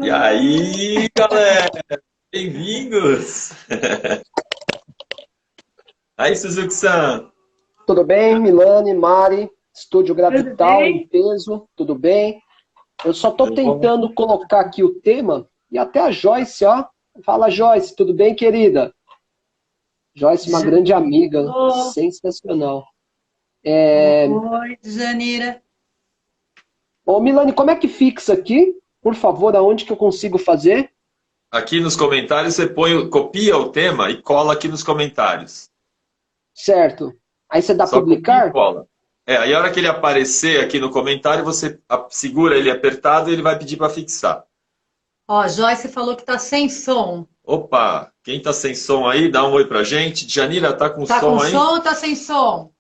E aí, galera, bem-vindos! Aí, Suzuki-san, Tudo bem, Milane, Mari, Estúdio Tudo Gravital em bem? peso, tudo bem? Eu só estou tudo bom? tentando colocar aqui o tema e até a Joyce, ó. Fala, Joyce, tudo bem, querida? Joyce, uma grande amiga, Oh, sensacional. oi, Janira. Ô, Milane, como é que fixa aqui? Por favor, aonde que eu consigo fazer? Aqui nos comentários você copia o tema e cola aqui nos comentários. Certo. Aí você dá Só copia e publicar? cola. Aí a hora que ele aparecer aqui no comentário, você segura ele apertado e ele vai pedir para fixar. Ó, Joyce falou que tá sem som. Opa, quem tá sem som aí, dá um oi pra gente. Janira, tá com Tá com som aí? som ou tá sem som?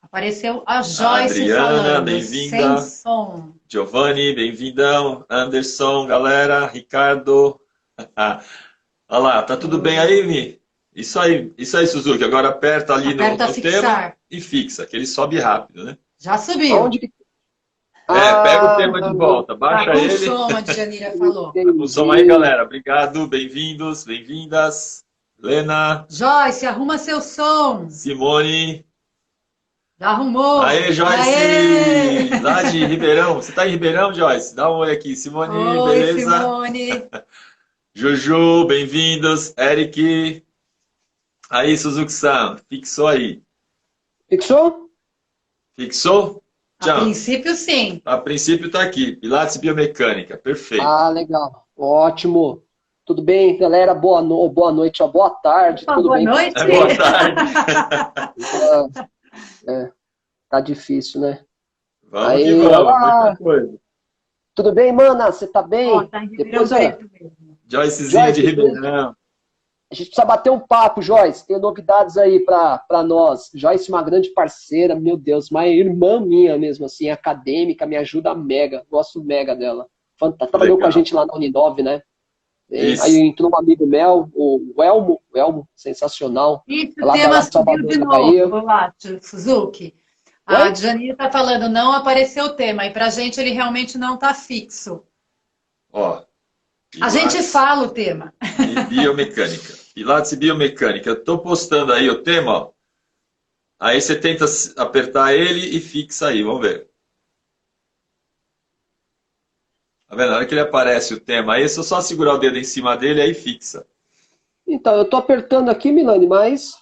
Apareceu a Joyce Adriana, falando, sem bem-vinda. som. Giovanni, bem-vindão. Anderson, galera. Ricardo. Olha lá, tá tudo bem aí, Mi? Isso aí, Suzuki. Agora aperta ali Aperta no tema fixar. e fixa, que ele sobe rápido, né? Já subiu. Aonde que... Pega o Ah, tema de volta, Tá baixa com ele. som, a Janira falou. Tá com som aí, entendi. galera. Obrigado, bem-vindos, bem-vindas. Lena, Joyce, arruma seu som. Simone. Já arrumou. Aê, Aê! Joyce! Lá de Ribeirão. Você tá em Ribeirão, Joyce? Dá um oi aqui. Simone, Oi, beleza? Simone. Juju, bem-vindos. Eric. Aí, Suzuki-san, fixou aí. Fixou? Fixou? A Tchau. princípio, sim. A princípio tá aqui. Pilates e biomecânica. Perfeito. Ah, legal. Ótimo. Tudo bem, galera? Boa noite, ó. Boa tarde. Opa, Tudo boa bem com noite. Boa tarde. você? Tá difícil, né? Vamos que Aí, vamos. olá. Muita coisa. Tudo bem, mana? Você tá Ó, bem? tá em Ribeirão Depois, Preto mesmo. Joycezinha de Joyce, depois Ribeirão. a gente precisa bater um papo, Joyce. Tem novidades aí pra nós. Joyce, uma grande parceira, meu Deus, uma irmã minha mesmo, assim, acadêmica, me ajuda mega. Gosto mega dela. Trabalhou com a Legal. gente lá na Uninove, né? Aí Isso. entrou um amigo meu, o Elmo, sensacional, Isso, o lá da tema lá de subiu Salvador, de da novo, Bahia. lá, Suzuki. A Oi? Janine está falando, não apareceu o tema, e para a gente ele realmente não está fixo. Ó, A gente Pilates fala o tema. e biomecânica. Pilates e biomecânica. Eu tô postando aí o tema, ó. Aí você tenta apertar ele e fixa aí. Vamos ver. Tá vendo? Na hora que ele aparece o tema aí, é só segurar o dedo em cima dele aí fixa. Então, eu tô apertando aqui, Milane, mas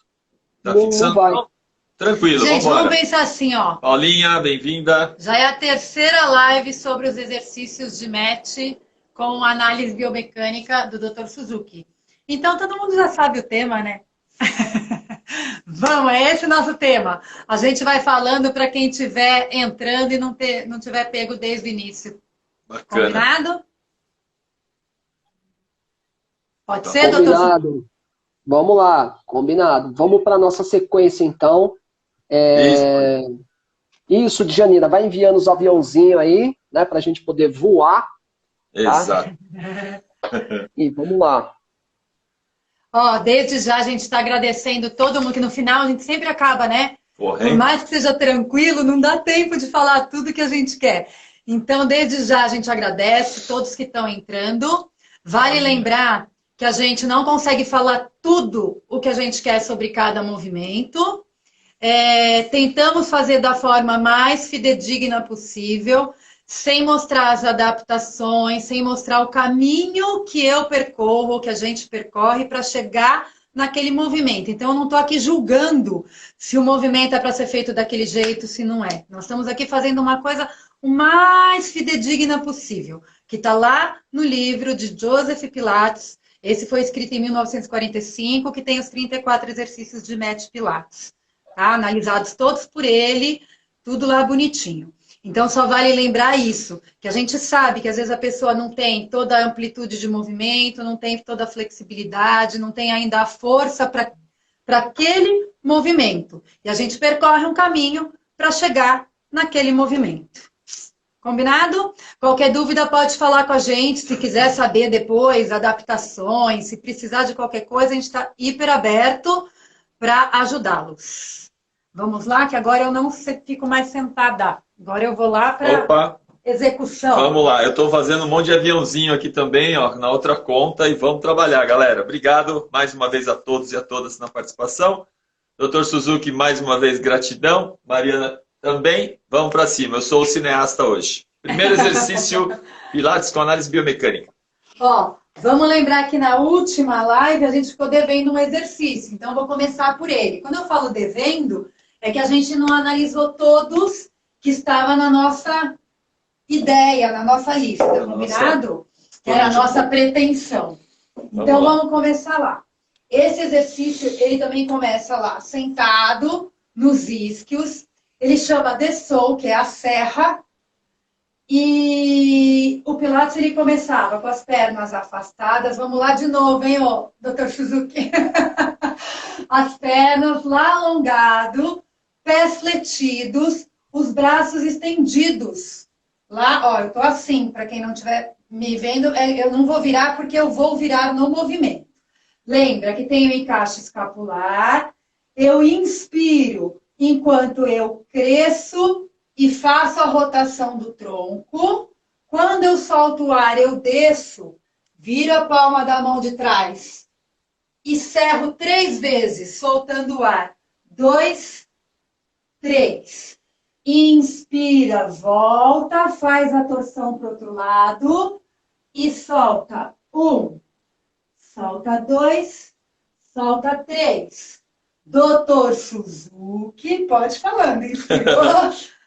Tá não fixando? vai. Não? Tranquilo, Gente, vamos vamos embora. pensar assim, ó. Paulinha, bem-vinda. Já é a terceira live sobre os exercícios de match com análise biomecânica do Dr. Suzuki. Então, todo mundo já sabe o tema, né? Vamos, é esse o nosso tema. A gente vai falando para quem estiver entrando e não tiver pego desde o início. Bacana. Combinado? Pode Tá. ser, doutor Suzuki? Combinado. Vamos lá, combinado. Vamos para nossa sequência, então. Isso. Isso, Djanira, vai enviando os aviãozinhos aí, né, para a gente poder voar, tá? Exato. E vamos lá. Ó, desde já a gente está agradecendo todo mundo, que no final a gente sempre acaba, né? Por Correndo. mais que seja tranquilo, não dá tempo de falar tudo que a gente quer. Então, desde já a gente agradece todos que estão entrando. Vale lembrar que a gente não consegue falar tudo o que a gente quer sobre cada movimento. Tentamos fazer da forma mais fidedigna possível, sem mostrar as adaptações, sem mostrar o caminho que eu percorro, que a gente percorre para chegar naquele movimento. Então, eu não estou aqui julgando se o movimento é para ser feito daquele jeito, se não é. Nós estamos aqui fazendo uma coisa o mais fidedigna possível, que está lá no livro de Joseph Pilates. Esse foi escrito em 1945, que tem os 34 exercícios de Match Pilates. Tá? Analisados todos por ele, tudo lá bonitinho. Então, só vale lembrar isso, que a gente sabe que às vezes a pessoa não tem toda a amplitude de movimento, não tem toda a flexibilidade, não tem ainda a força para aquele movimento. E a gente percorre um caminho para chegar naquele movimento. Combinado? Qualquer dúvida pode falar com a gente, se quiser saber depois adaptações, se precisar de qualquer coisa, a gente está hiper aberto para ajudá-los. Vamos lá, que agora eu não fico mais sentada. Agora eu vou lá para... Opa, execução. Vamos lá, eu estou fazendo um monte de aviãozinho aqui também, ó, na outra conta, e vamos trabalhar, galera. Obrigado mais uma vez a todos e a todas na participação. Dr. Suzuki, mais uma vez, gratidão. Mariana também. Vamos para cima, eu sou o cineasta hoje. Primeiro exercício, Pilates com análise biomecânica. Ó, vamos lembrar que na última live a gente ficou devendo um exercício, então eu vou começar por ele. Quando eu falo devendo, é que a gente não analisou todos que estavam na nossa ideia, na nossa lista, combinado? Que era a nossa pretensão. Então vamos começar lá. Esse exercício, ele também começa lá, sentado, nos isquios. Ele chama The Soul, que é a serra. E o Pilates, ele começava com as pernas afastadas. Vamos lá de novo, hein, ó, Dr. Suzuki? As pernas lá alongado, pés fletidos, os braços estendidos. Lá, ó, eu tô assim, para quem não estiver me vendo, eu não vou virar porque eu vou virar no movimento. Lembra que tem o encaixe escapular. Eu inspiro enquanto eu cresço e faço a rotação do tronco. Quando eu solto o ar, eu desço, viro a palma da mão de trás e cerro 3 vezes, soltando o ar. 2, 3. Inspira, volta, faz a torção para o outro lado e solta. 1. Solta 2, solta 3. Dr. Suzuki, pode falando, inspirou?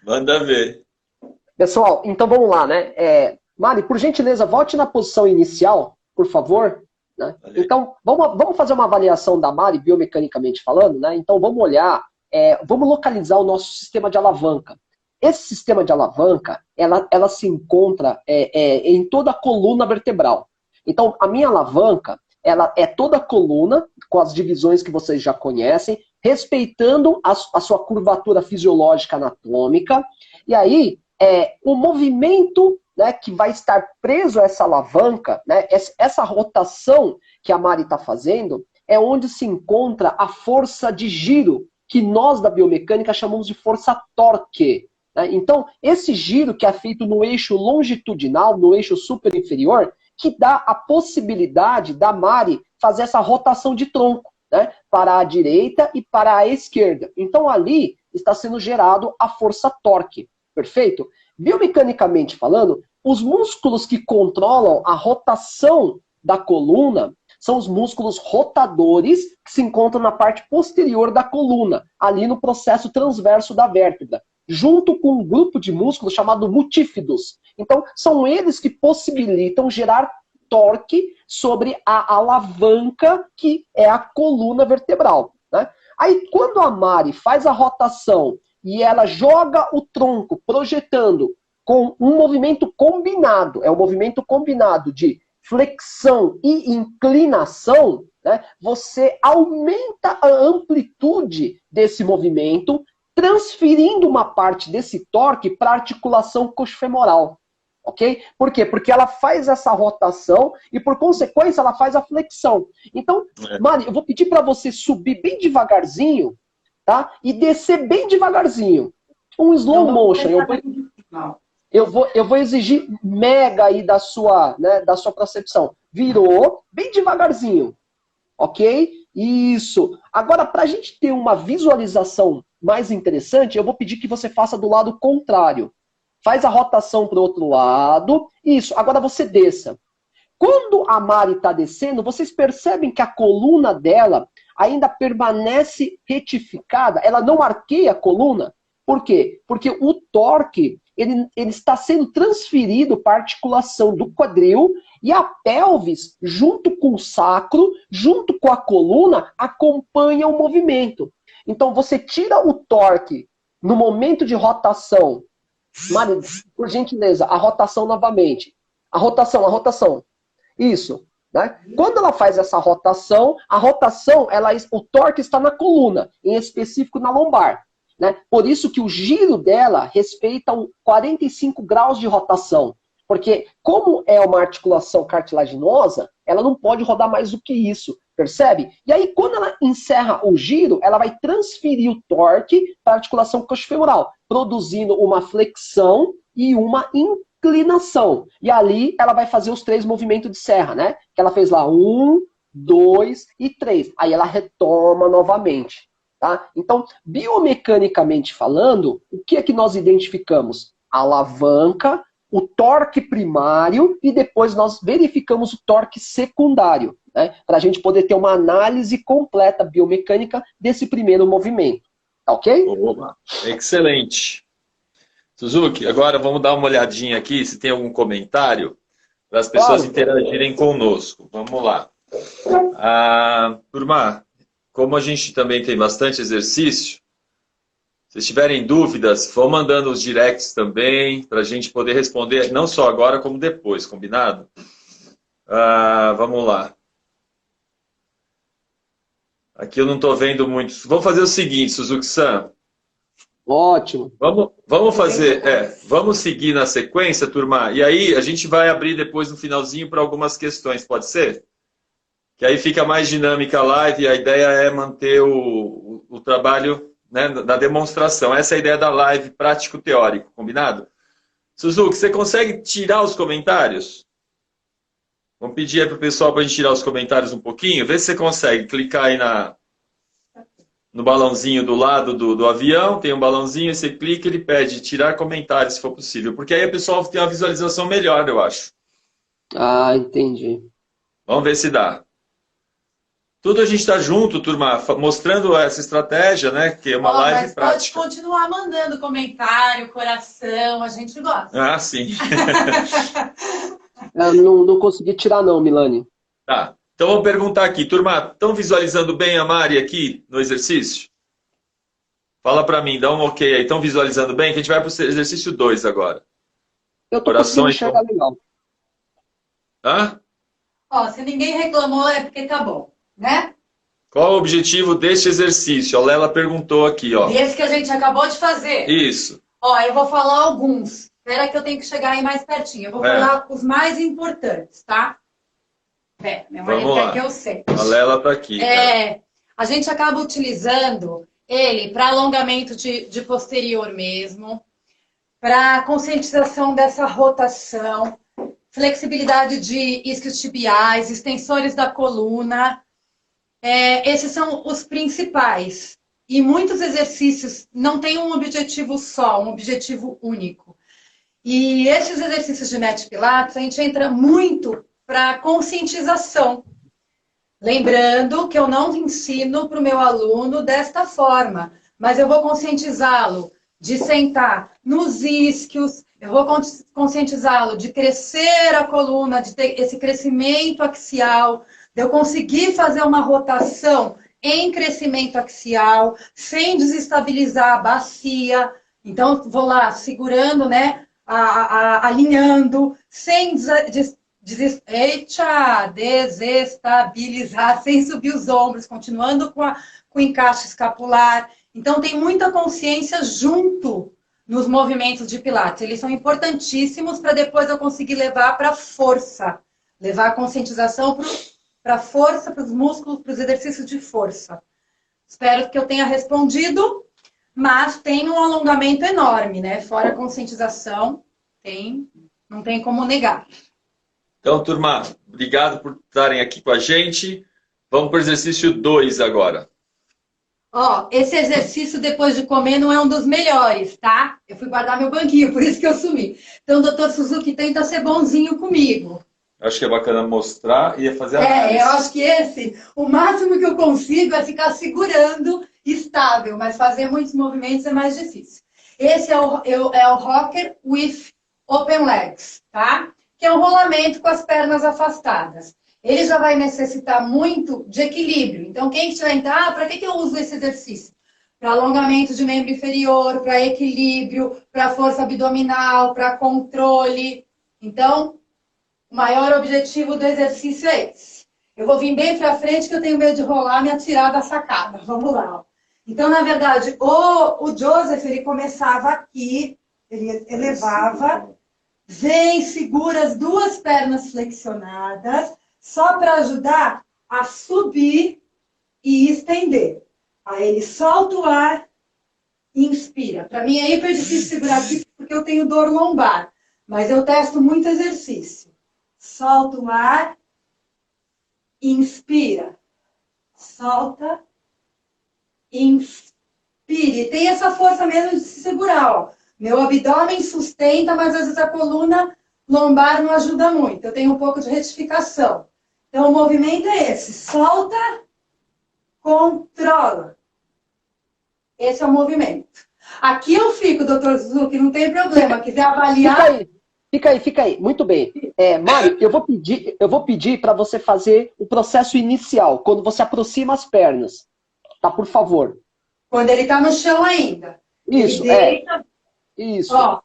Manda ver. Pessoal, então vamos lá, né? Mari, por gentileza, volte na posição inicial, por favor. Né? Então, vamos fazer uma avaliação da Mari, biomecanicamente falando, né? Então, vamos olhar, vamos localizar o nosso sistema de alavanca. Esse sistema de alavanca, ela se encontra em toda a coluna vertebral. Então, a minha alavanca, ela é toda a coluna, com as divisões que vocês já conhecem, respeitando a sua curvatura fisiológica anatômica. E aí, o movimento, né, que vai estar preso a essa alavanca, né, essa rotação que a Mari está fazendo, é onde se encontra a força de giro, que nós da biomecânica chamamos de força torque. Né? Então, esse giro que é feito no eixo longitudinal, no eixo superior, que dá a possibilidade da Mari fazer essa rotação de tronco, né, para a direita e para a esquerda. Então, ali está sendo gerado a força torque. Perfeito? Biomecanicamente falando, os músculos que controlam a rotação da coluna são os músculos rotadores que se encontram na parte posterior da coluna, ali no processo transverso da vértebra, junto com um grupo de músculos chamado multífidos. Então, são eles que possibilitam gerar torque sobre a alavanca que é a coluna vertebral. Né? Aí, quando a Mari faz a rotação e ela joga o tronco projetando com um movimento combinado, é um movimento combinado de flexão e inclinação, né, você aumenta a amplitude desse movimento, transferindo uma parte desse torque para a articulação coxofemoral. Ok? Por quê? Porque ela faz essa rotação e, por consequência, ela faz a flexão. Então, Mari, eu vou pedir para você subir bem devagarzinho, tá? E descer bem devagarzinho. Um slow motion. Eu vou exigir mega aí da sua percepção. Virou, bem devagarzinho. Ok? Isso. Agora, para a gente ter uma visualização mais interessante, eu vou pedir que você faça do lado contrário. Faz a rotação para o outro lado. Isso. Agora você desça. Quando a Mari está descendo, vocês percebem que a coluna dela ainda permanece retificada. Ela não arqueia a coluna. Por quê? Porque o torque ele está sendo transferido para a articulação do quadril e a pelvis, junto com o sacro, junto com a coluna, acompanha o movimento. Então você tira o torque no momento de rotação. Mari, por gentileza, a rotação novamente. A rotação. Isso. Né? Quando ela faz essa rotação, o torque está na coluna, em específico na lombar. Né? Por isso que o giro dela respeita 45 graus de rotação. Porque como é uma articulação cartilaginosa, ela não pode rodar mais do que isso. Percebe? E aí, quando ela encerra o giro, ela vai transferir o torque para a articulação coxofemoral, produzindo uma flexão e uma inclinação. E ali ela vai fazer os 3 movimentos de serra, né? Que ela fez lá 1, 2 e 3. Aí ela retoma novamente. Tá? Então, biomecanicamente falando, o que é que nós identificamos? A alavanca, o torque primário e depois nós verificamos o torque secundário, né? Para a gente poder ter uma análise completa biomecânica desse primeiro movimento. Tá ok? Opa, excelente. Suzuki, agora vamos dar uma olhadinha aqui se tem algum comentário para as pessoas Claro. interagirem conosco. Vamos lá. Turma, como a gente também tem bastante exercício, se tiverem dúvidas, vão mandando os directs também, para a gente poder responder, não só agora, como depois, combinado? Vamos lá. Aqui eu não estou vendo muito. Vamos fazer o seguinte, Suzuki-san. Ótimo. Vamos fazer, vamos seguir na sequência, turma, e aí a gente vai abrir depois no finalzinho para algumas questões, pode ser? Que aí fica mais dinâmica a live e a ideia é manter o trabalho, né, da demonstração. Essa é a ideia da live prático-teórico, combinado? Suzuki, você consegue tirar os comentários? Vamos pedir aí para o pessoal para a gente tirar os comentários um pouquinho. Vê se você consegue. Clicar aí no balãozinho do lado do avião. Tem um balãozinho, você clica e ele pede tirar comentários, se for possível. Porque aí o pessoal tem uma visualização melhor, eu acho. Entendi. Vamos ver se dá. Tudo a gente está junto, turma, mostrando essa estratégia, né? Que é uma live mas prática. Pode continuar mandando comentário, coração, a gente gosta. Sim. Eu não consegui tirar não, Milani. Tá. Então vamos perguntar aqui. Turma, estão visualizando bem a Mari aqui no exercício? Fala para mim, dá um ok aí. Estão visualizando bem? Que a gente vai para o exercício 2 agora. Eu tô conseguindo enxergar legal. Se ninguém reclamou é porque tá bom, né? Qual o objetivo deste exercício? A Lela perguntou aqui, ó. Esse que a gente acabou de fazer. Isso. Eu vou falar alguns. Espera que eu tenho que chegar aí mais pertinho. Eu vou falar os mais importantes, tá? Minha mãe quer que eu sei. A Lela tá aqui. A gente acaba utilizando ele para alongamento de posterior mesmo, para conscientização dessa rotação, flexibilidade de isquiotibiais, extensores da coluna. Esses são os principais. E muitos exercícios não têm um objetivo só, um objetivo único. E esses exercícios de Net Pilates, a gente entra muito para conscientização. Lembrando que eu não ensino para o meu aluno desta forma, mas eu vou conscientizá-lo de sentar nos isquios, eu vou conscientizá-lo de crescer a coluna, de ter esse crescimento axial, de eu conseguir fazer uma rotação em crescimento axial, sem desestabilizar a bacia. Então, vou lá segurando, né? Alinhando, sem desestabilizar, sem subir os ombros, continuando com o encaixe escapular. Então, tem muita consciência junto nos movimentos de Pilates. Eles são importantíssimos para depois eu conseguir levar para a força, levar a conscientização para a força, para os músculos, para os exercícios de força. Espero que eu tenha respondido. Mas tem um alongamento enorme, né? Fora a conscientização, não tem como negar. Então, turma, obrigado por estarem aqui com a gente. Vamos para o exercício 2 agora. Esse exercício depois de comer não é um dos melhores, tá? Eu fui guardar meu banquinho, por isso que eu sumi. Então, o doutor Suzuki tenta ser bonzinho comigo. Acho que é bacana mostrar e fazer a eu acho que o máximo que eu consigo é ficar segurando estável, mas fazer muitos movimentos é mais difícil. Esse é o Rocker with Open Legs, tá? Que é um rolamento com as pernas afastadas. Ele já vai necessitar muito de equilíbrio. Então, quem estiver para que eu uso esse exercício? Para alongamento de membro inferior, para equilíbrio, para força abdominal, para controle. Então, o maior objetivo do exercício é esse. Eu vou vir bem para frente que eu tenho medo de rolar e me atirar da sacada. Vamos lá. Então, na verdade, o Joseph, ele começava aqui, ele elevava, vem, segura as duas pernas flexionadas, só para ajudar a subir e estender. Aí ele solta o ar e inspira. Para mim é hiper difícil segurar aqui, porque eu tenho dor lombar. Mas eu testo muito exercício. Solta o ar, inspira, solta, inspire. Tem essa força mesmo de se segurar, ó. Meu abdômen sustenta, mas às vezes a coluna lombar não ajuda muito. Eu tenho um pouco de retificação. Então, o movimento é esse. Solta, controla. Esse é o movimento. Aqui eu fico, doutor Suzuki, não tem problema. Quiser avaliar... Fica aí. Muito bem. Mari, eu vou pedir para você fazer o processo inicial, quando você aproxima as pernas. Tá, por favor. Quando ele está no chão ainda. Isso, Isso. Ó,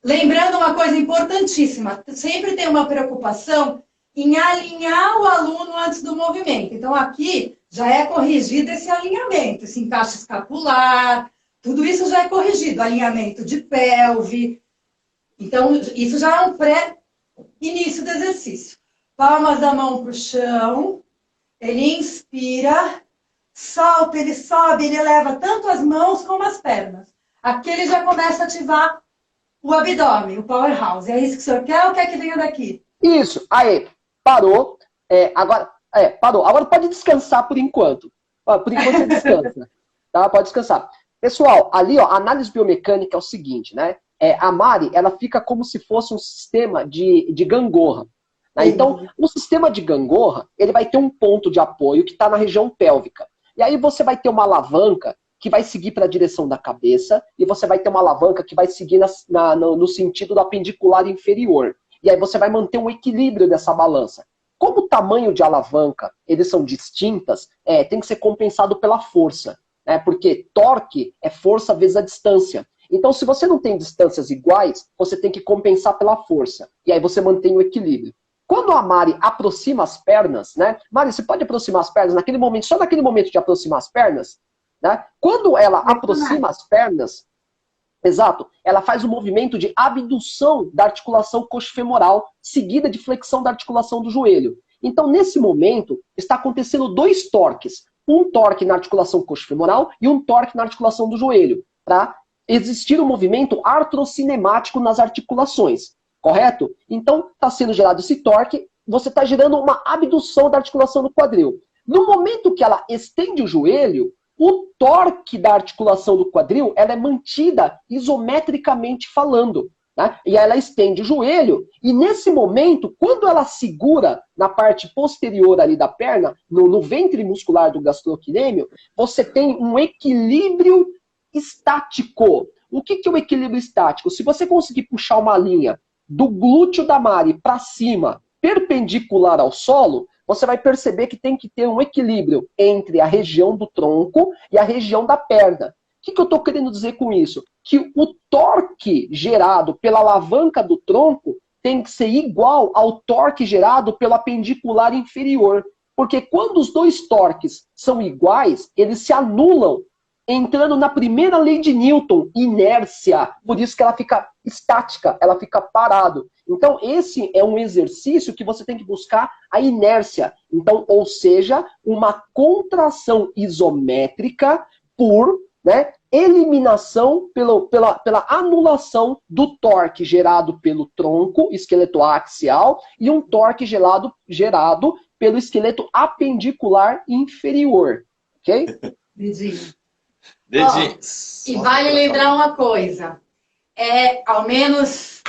lembrando uma coisa importantíssima, sempre tem uma preocupação em alinhar o aluno antes do movimento. Então, aqui já é corrigido esse alinhamento, esse encaixe escapular, tudo isso já é corrigido, alinhamento de pelve. Então, isso já é um pré-início do exercício. Palmas da mão para o chão, ele inspira, solta, ele sobe, ele eleva tanto as mãos como as pernas. Aqui ele já começa a ativar o abdômen, o powerhouse. É isso que o senhor quer ou quer que venha daqui? Isso. Aí, parou. Parou. Agora pode descansar por enquanto. Por enquanto você descansa. Tá? Pode descansar. Pessoal, ali, ó, a análise biomecânica é o seguinte, né? A Mari, ela fica como se fosse um sistema de gangorra. Né? Então, o sistema de gangorra, ele vai ter um ponto de apoio que está na região pélvica. E aí você vai ter uma alavanca que vai seguir para a direção da cabeça, e você vai ter uma alavanca que vai seguir no sentido do apendicular inferior. E aí você vai manter um equilíbrio dessa balança. Como o tamanho de alavanca, eles são distintas, tem que ser compensado pela força. Né? Porque torque é força vezes a distância. Então, se você não tem distâncias iguais, você tem que compensar pela força. E aí você mantém o equilíbrio. Quando a Mari aproxima as pernas, né? Mari, você pode aproximar as pernas naquele momento, só naquele momento de aproximar as pernas? Né? Quando ela aproxima as pernas, exato, ela faz o movimento de abdução da articulação coxofemoral, seguida de flexão da articulação do joelho. Então, nesse momento, está acontecendo dois torques. Um torque na articulação coxofemoral e um torque na articulação do joelho, para existir um movimento artrocinemático nas articulações, correto? Então, está sendo gerado esse torque, você está gerando uma abdução da articulação do quadril. No momento que ela estende o joelho, o torque da articulação do quadril, ela é mantida isometricamente falando. Né? E aí ela estende o joelho, e nesse momento, quando ela segura na parte posterior ali da perna, no ventre muscular do gastrocnêmio, você tem um equilíbrio estático. O que é o equilíbrio estático? Se você conseguir puxar uma linha do glúteo da Mari para cima, perpendicular ao solo, você vai perceber que tem que ter um equilíbrio entre a região do tronco e a região da perna. O que eu estou querendo dizer com isso? Que o torque gerado pela alavanca do tronco tem que ser igual ao torque gerado pelo apendicular inferior. Porque quando os dois torques são iguais, eles se anulam, entrando na primeira lei de Newton, inércia. Por isso que ela fica estática, ela fica parado. Então, esse é um exercício que você tem que buscar a inércia. Então, ou seja, uma contração isométrica por eliminação, pela anulação do torque gerado pelo tronco esqueletoaxial e um torque gerado pelo esqueleto apendicular inferior. Ok? Dedinho. Dedinhos. E vale lembrar uma coisa. Ao menos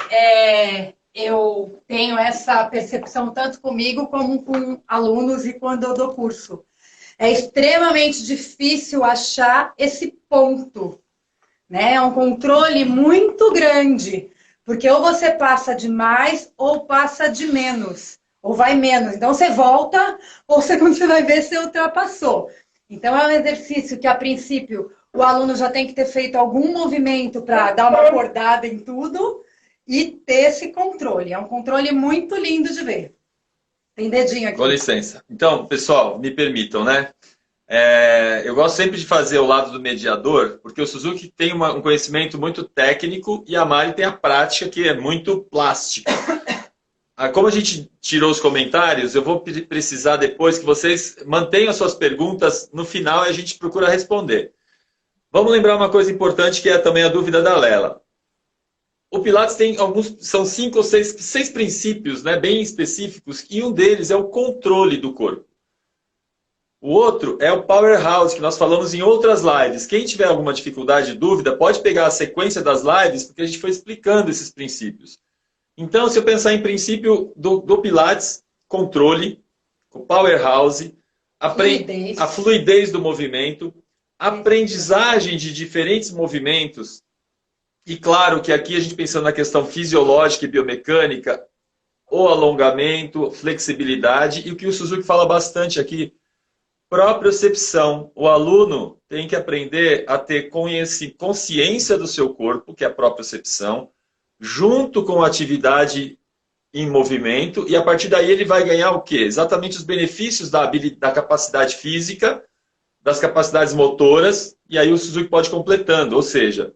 eu tenho essa percepção tanto comigo como com alunos e quando eu dou curso. É extremamente difícil achar esse ponto. Né? É um controle muito grande. Porque ou você passa de mais ou passa de menos. Ou vai menos. Então você volta, ou quando você vai ver, você ultrapassou. Então é um exercício que, a princípio, o aluno já tem que ter feito algum movimento para dar uma acordada em tudo e ter esse controle. É um controle muito lindo de ver. Tem dedinho aqui. Com licença. Então, pessoal, me permitam, né? Eu gosto sempre de fazer o lado do mediador, porque o Suzuki tem um conhecimento muito técnico e a Mari tem a prática que é muito plástica. Como a gente tirou os comentários, eu vou precisar depois que vocês mantenham as suas perguntas no final e a gente procura responder. Vamos lembrar uma coisa importante que é também a dúvida da Lela. O Pilates tem alguns, são 5 ou 6 princípios, né, bem específicos, e um deles é o controle do corpo. O outro é o Powerhouse, que nós falamos em outras lives. Quem tiver alguma dificuldade, dúvida, pode pegar a sequência das lives, porque a gente foi explicando esses princípios. Então, se eu pensar em princípio do Pilates, controle, o Powerhouse, a fluidez do movimento, aprendizagem de diferentes movimentos, e claro que aqui a gente pensando na questão fisiológica e biomecânica, o alongamento, flexibilidade, e o que o Suzuki fala bastante aqui, propriocepção. O aluno tem que aprender a ter consciência do seu corpo, que é a propriocepção, junto com a atividade em movimento, e a partir daí ele vai ganhar o quê? Exatamente os benefícios da capacidade física, das capacidades motoras, e aí o Suzuki pode ir completando. Ou seja,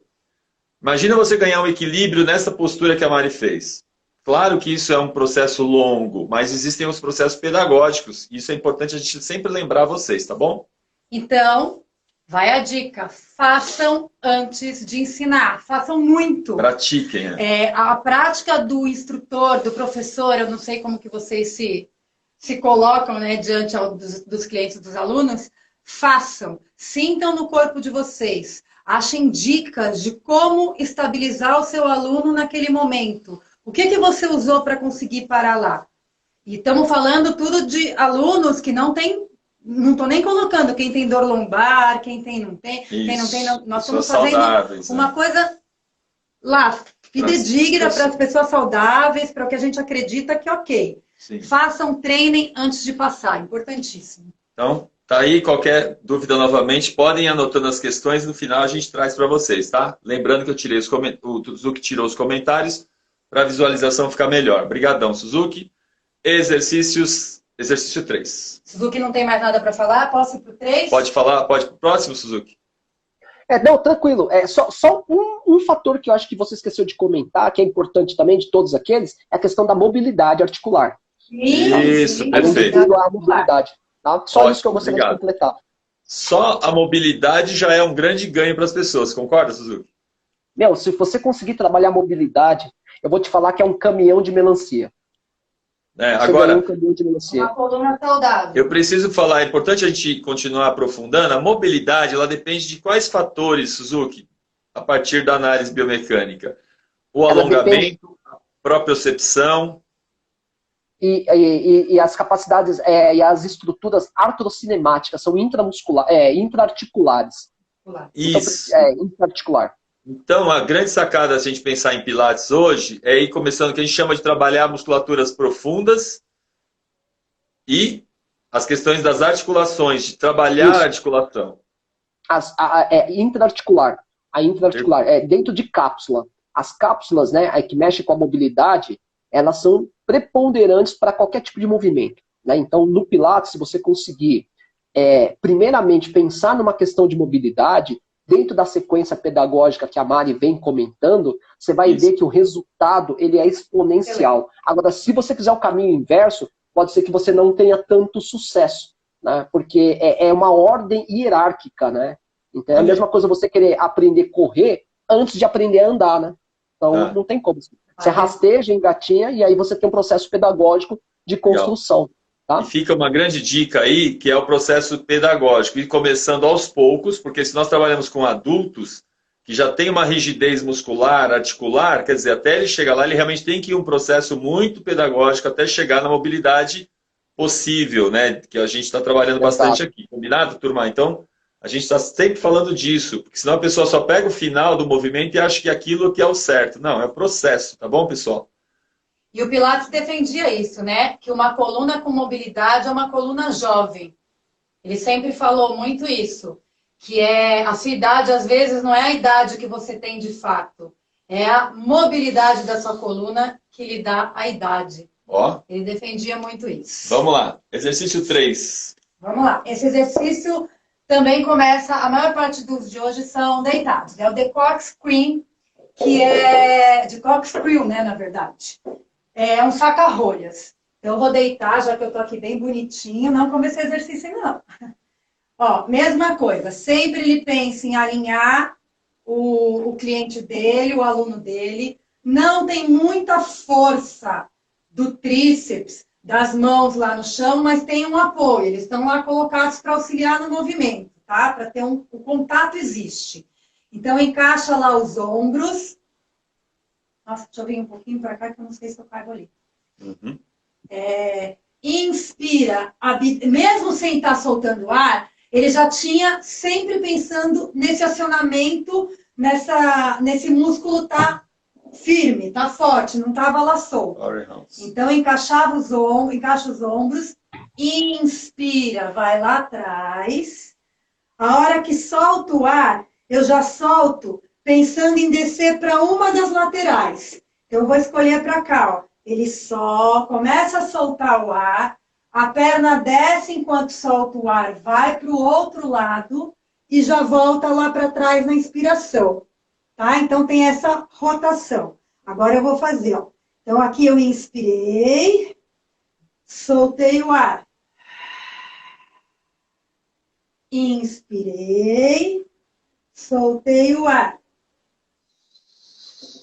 imagina você ganhar um equilíbrio nessa postura que a Mari fez. Claro que isso é um processo longo, mas existem os processos pedagógicos. Isso é importante a gente sempre lembrar vocês, tá bom? Então, vai a dica. Façam antes de ensinar. Façam muito. Pratiquem. A prática do instrutor, do professor, eu não sei como que vocês se colocam, né, diante dos clientes, dos alunos. Façam. Sintam no corpo de vocês. Achem dicas de como estabilizar o seu aluno naquele momento. O que você usou para conseguir parar lá? E estamos falando tudo de alunos que não estou nem colocando quem tem dor lombar, quem não tem. Nós estamos fazendo uma coisa lá, fidedigna para as pessoas saudáveis, para o que a gente acredita que é ok. Sim. Façam, treinem antes de passar, importantíssimo. Então, tá aí, qualquer dúvida novamente, podem ir anotando as questões, no final a gente traz para vocês, tá? Lembrando que eu tirei o Suzuki tirou os comentários, para a visualização ficar melhor. Obrigadão, Suzuki. Exercício 3. Suzuki não tem mais nada para falar? Posso ir para o 3? Pode falar, pode para o próximo, Suzuki? Não, tranquilo. Só um fator que eu acho que você esqueceu de comentar, que é importante também de todos aqueles, é a questão da mobilidade articular. Isso, perfeito. A mobilidade, tá? Só ótimo, isso que eu gostaria de completar. Só a mobilidade já é um grande ganho para as pessoas, concorda, Suzuki? Se você conseguir trabalhar a mobilidade, eu vou te falar que é um caminhão de melancia. Agora, uma coluna saudável. Eu preciso falar, é importante a gente continuar aprofundando, a mobilidade, ela depende de quais fatores, Suzuki, a partir da análise biomecânica? O alongamento, a propriocepção... E as capacidades e as estruturas artrocinemáticas são intraarticulares. Isso. Então, intraarticular. Então, a grande sacada, se a gente pensar em Pilates hoje, é ir começando o que a gente chama de trabalhar musculaturas profundas e as questões das articulações, de trabalhar a articulação. Intraarticular. A intraarticular é dentro de cápsula. As cápsulas, né, que mexem com a mobilidade, elas são preponderantes para qualquer tipo de movimento, né? Então, no Pilates, se você conseguir, primeiramente, pensar numa questão de mobilidade, dentro da sequência pedagógica que a Mari vem comentando, você vai ver que o resultado ele é exponencial. Agora, se você fizer o caminho inverso, pode ser que você não tenha tanto sucesso, né? Porque é uma ordem hierárquica, né? Então, é a mesma coisa você querer aprender a correr antes de aprender a andar, né? Então, não tem como. Você rasteja, engatinha, e aí você tem um processo pedagógico de construção. Tá? E fica uma grande dica aí, que é o processo pedagógico, ir começando aos poucos, porque se nós trabalhamos com adultos que já tem uma rigidez muscular, articular, quer dizer, até ele chegar lá, ele realmente tem que ir um processo muito pedagógico até chegar na mobilidade possível, né? Que a gente está trabalhando bastante aqui. Combinado, turma? Então, a gente está sempre falando disso, porque senão a pessoa só pega o final do movimento e acha que aquilo que é o certo. Não, é o processo, tá bom, pessoal? E o Pilates defendia isso, né? Que uma coluna com mobilidade é uma coluna jovem. Ele sempre falou muito isso. Que a sua idade, às vezes, não é a idade que você tem de fato. É a mobilidade da sua coluna que lhe dá a idade. Ele defendia muito isso. Vamos lá. Exercício 3. Vamos lá. Esse exercício também começa... A maior parte dos de hoje são deitados. É o The Corkscrew, que é... De corkscrew, né, na verdade. É um saca-rolhas. Então, eu vou deitar, já que eu tô aqui bem bonitinho. Não comecei exercício, não. Mesma coisa. Sempre ele pensa em alinhar o cliente dele, o aluno dele, não tem muita força do tríceps, das mãos lá no chão, mas tem um apoio. Eles estão lá colocados para auxiliar no movimento, tá? Para ter o contato existe. Então, encaixa lá os ombros. Nossa, deixa eu vir um pouquinho para cá, que eu não sei se eu caigo ali. Uhum. Inspira, mesmo sem estar soltando ar, ele já tinha sempre pensando nesse acionamento, nesse músculo tá firme, tá forte, não tava lá solto. Então, encaixa os ombros, inspira, vai lá atrás. A hora que solta o ar, eu já solto pensando em descer para uma das laterais. Então, eu vou escolher para cá, ó. Ele só começa a soltar o ar, a perna desce enquanto solta o ar, vai para o outro lado e já volta lá para trás na inspiração. Tá? Então, tem essa rotação. Agora eu vou fazer, ó. Então, aqui eu inspirei, soltei o ar. Inspirei, soltei o ar.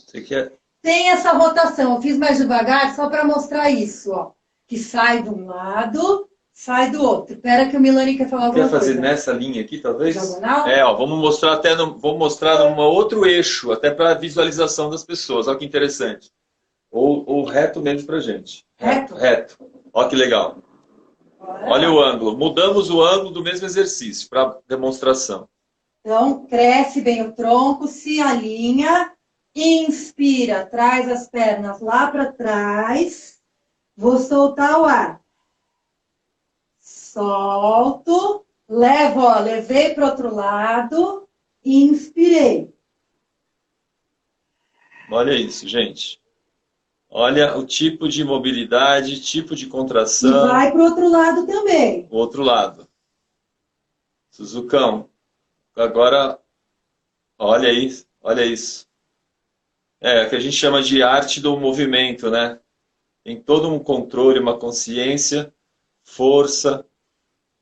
Você quer... Tem essa rotação. Eu fiz mais devagar só para mostrar isso, ó. Que sai de um lado, sai do outro. Espera que o Milani quer falar alguma coisa. Quer fazer nessa linha aqui, talvez? Diagonal? Ó, vamos mostrar vamos mostrar num outro eixo, até para visualização das pessoas. Olha que interessante. Ou reto mesmo pra gente. Reto? Reto. Olha que legal. Olha o ângulo. Mudamos o ângulo do mesmo exercício para demonstração. Então, cresce bem o tronco, se alinha. Inspira, traz as pernas lá para trás. Vou soltar o ar. Solto. Levo, ó, levei para o outro lado. Inspirei. Olha isso, gente. Olha o tipo de mobilidade, tipo de contração. E vai para o outro lado também. O outro lado. Suzucão. Agora, olha isso. Olha isso. É o que a gente chama de arte do movimento, né? Tem todo um controle, uma consciência, força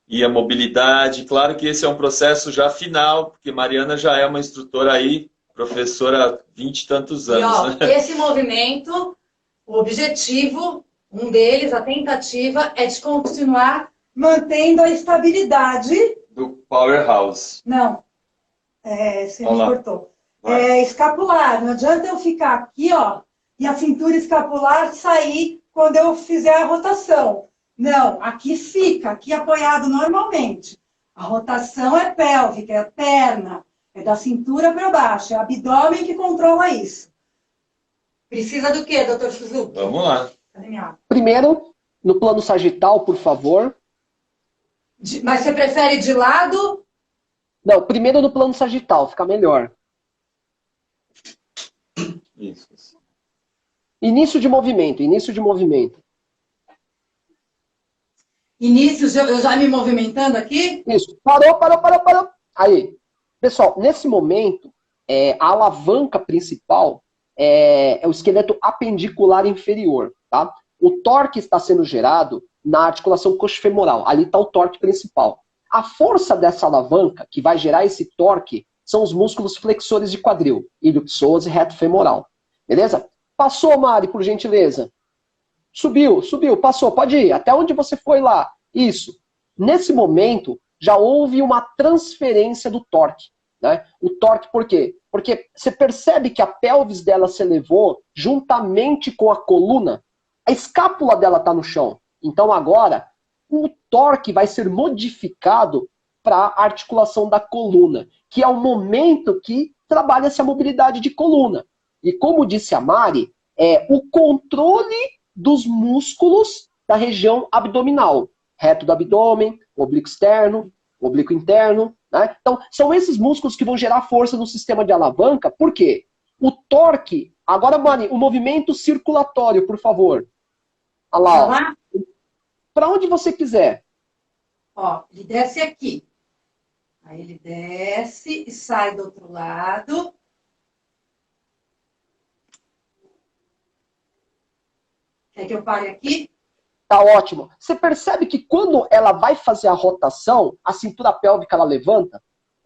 e a mobilidade. Claro que esse é um processo já final, porque Mariana já é uma instrutora aí, professora há 20 e tantos anos. E, ó, né? esse movimento, o objetivo, um deles, a tentativa, é de continuar mantendo a estabilidade. Do Powerhouse. Não, você me Olá. cortou. Escapular. Não adianta eu ficar aqui, ó, e a cintura escapular sair quando eu fizer a rotação. Não, aqui fica, aqui apoiado normalmente. A rotação é pélvica, é perna, é da cintura para baixo, é abdômen que controla isso. Precisa do quê, doutor Suzuki? Vamos lá. Cadê minha água? Primeiro, no plano sagital, por favor. Mas você prefere de lado? Não, primeiro no plano sagital, fica melhor. Isso. Início de movimento, início de movimento. Início, eu já me movimentando aqui? Isso, parou. Aí, pessoal, nesse momento, a alavanca principal é o esqueleto apendicular inferior, tá? O torque está sendo gerado na articulação coxofemoral, ali está o torque principal. A força dessa alavanca, que vai gerar esse torque, são os músculos flexores de quadril, ilio-psoas e reto femoral. Beleza? Passou, Mari, por gentileza. Subiu, passou, pode ir. Até onde você foi lá? Isso. Nesse momento, já houve uma transferência do torque. Né? O torque por quê? Porque você percebe que a pelvis dela se elevou juntamente com a coluna. A escápula dela está no chão. Então agora, o torque vai ser modificado para a articulação da coluna, que é o momento que trabalha-se a mobilidade de coluna. E como disse a Mari, é o controle dos músculos da região abdominal. Reto do abdômen, oblíquo externo, oblíquo interno. Né? Então, são esses músculos que vão gerar força no sistema de alavanca. Por quê? O torque... Agora, Mari, o movimento circulatório, por favor. Olha lá. Para onde você quiser. Ó, ele desce aqui. Aí ele desce e sai do outro lado. Quer que eu pare aqui? Tá ótimo. Você percebe que quando ela vai fazer a rotação, a cintura pélvica ela levanta?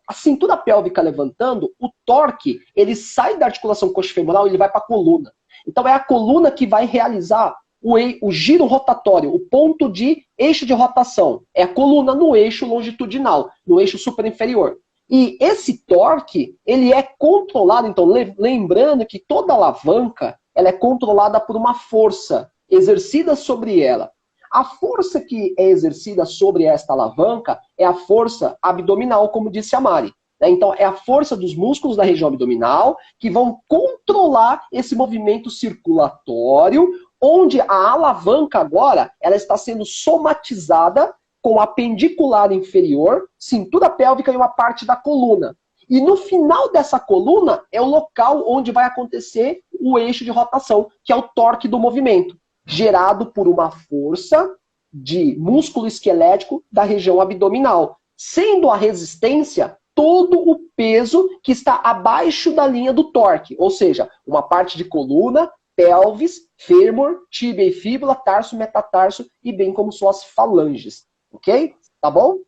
A cintura pélvica levantando, o torque, ele sai da articulação coxofemoral e ele vai para a coluna. Então é a coluna que vai realizar o giro rotatório, o ponto de eixo de rotação. É a coluna no eixo longitudinal, no eixo superinferior. E esse torque, ele é controlado, então lembrando que toda alavanca, ela é controlada por uma força exercida sobre ela. A força que é exercida sobre esta alavanca é a força abdominal, como disse a Mari. Então, é a força dos músculos da região abdominal que vão controlar esse movimento circulatório, onde a alavanca agora ela está sendo somatizada com a pendicular inferior, cintura pélvica e uma parte da coluna. E no final dessa coluna é o local onde vai acontecer o eixo de rotação, que é o torque do movimento, gerado por uma força de músculo esquelético da região abdominal, sendo a resistência todo o peso que está abaixo da linha do torque, ou seja, uma parte de coluna, pelvis, fêmur, tíbia e fíbula, tarso, metatarso e bem como suas falanges. Ok? Tá bom?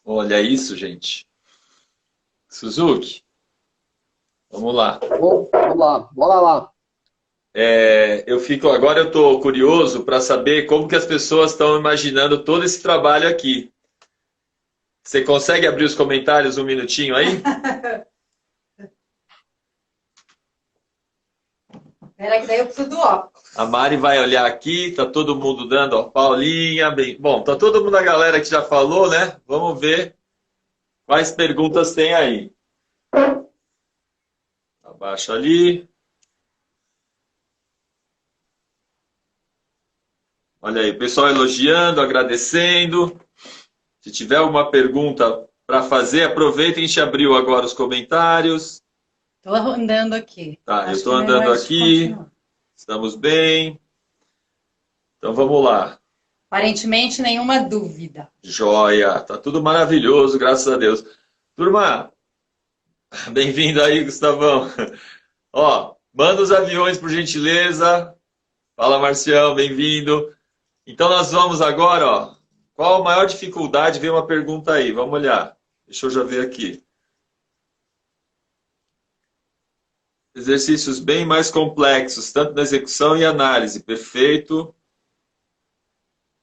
Olha isso, gente. Suzuki, vamos lá. Vamos lá, bora lá. Agora eu estou curioso para saber como que as pessoas estão imaginando todo esse trabalho aqui. Você consegue abrir os comentários um minutinho aí? Espera que daí eu preciso do óculos. A Mari vai olhar aqui, tá todo mundo dando, ó, Paulinha, bem. Bom, tá todo mundo, a galera que já falou, né? Vamos ver quais perguntas tem aí. Abaixa ali. Olha aí, o pessoal elogiando, agradecendo. Se tiver alguma pergunta para fazer, aproveita, a gente abriu agora os comentários. Estou andando aqui. Tá, Acho eu estou que é melhor andando aqui. continuar. Estamos bem. Então vamos lá. Aparentemente, nenhuma dúvida. Joia, tá tudo maravilhoso, graças a Deus. Turma, bem-vindo aí, Gustavão. Ó, manda os aviões, por gentileza. Fala, Marcião, bem-vindo. Então nós vamos agora, ó. Qual a maior dificuldade? Veio uma pergunta aí, vamos olhar. Deixa eu já ver aqui. Exercícios bem mais complexos, tanto na execução e análise. Perfeito.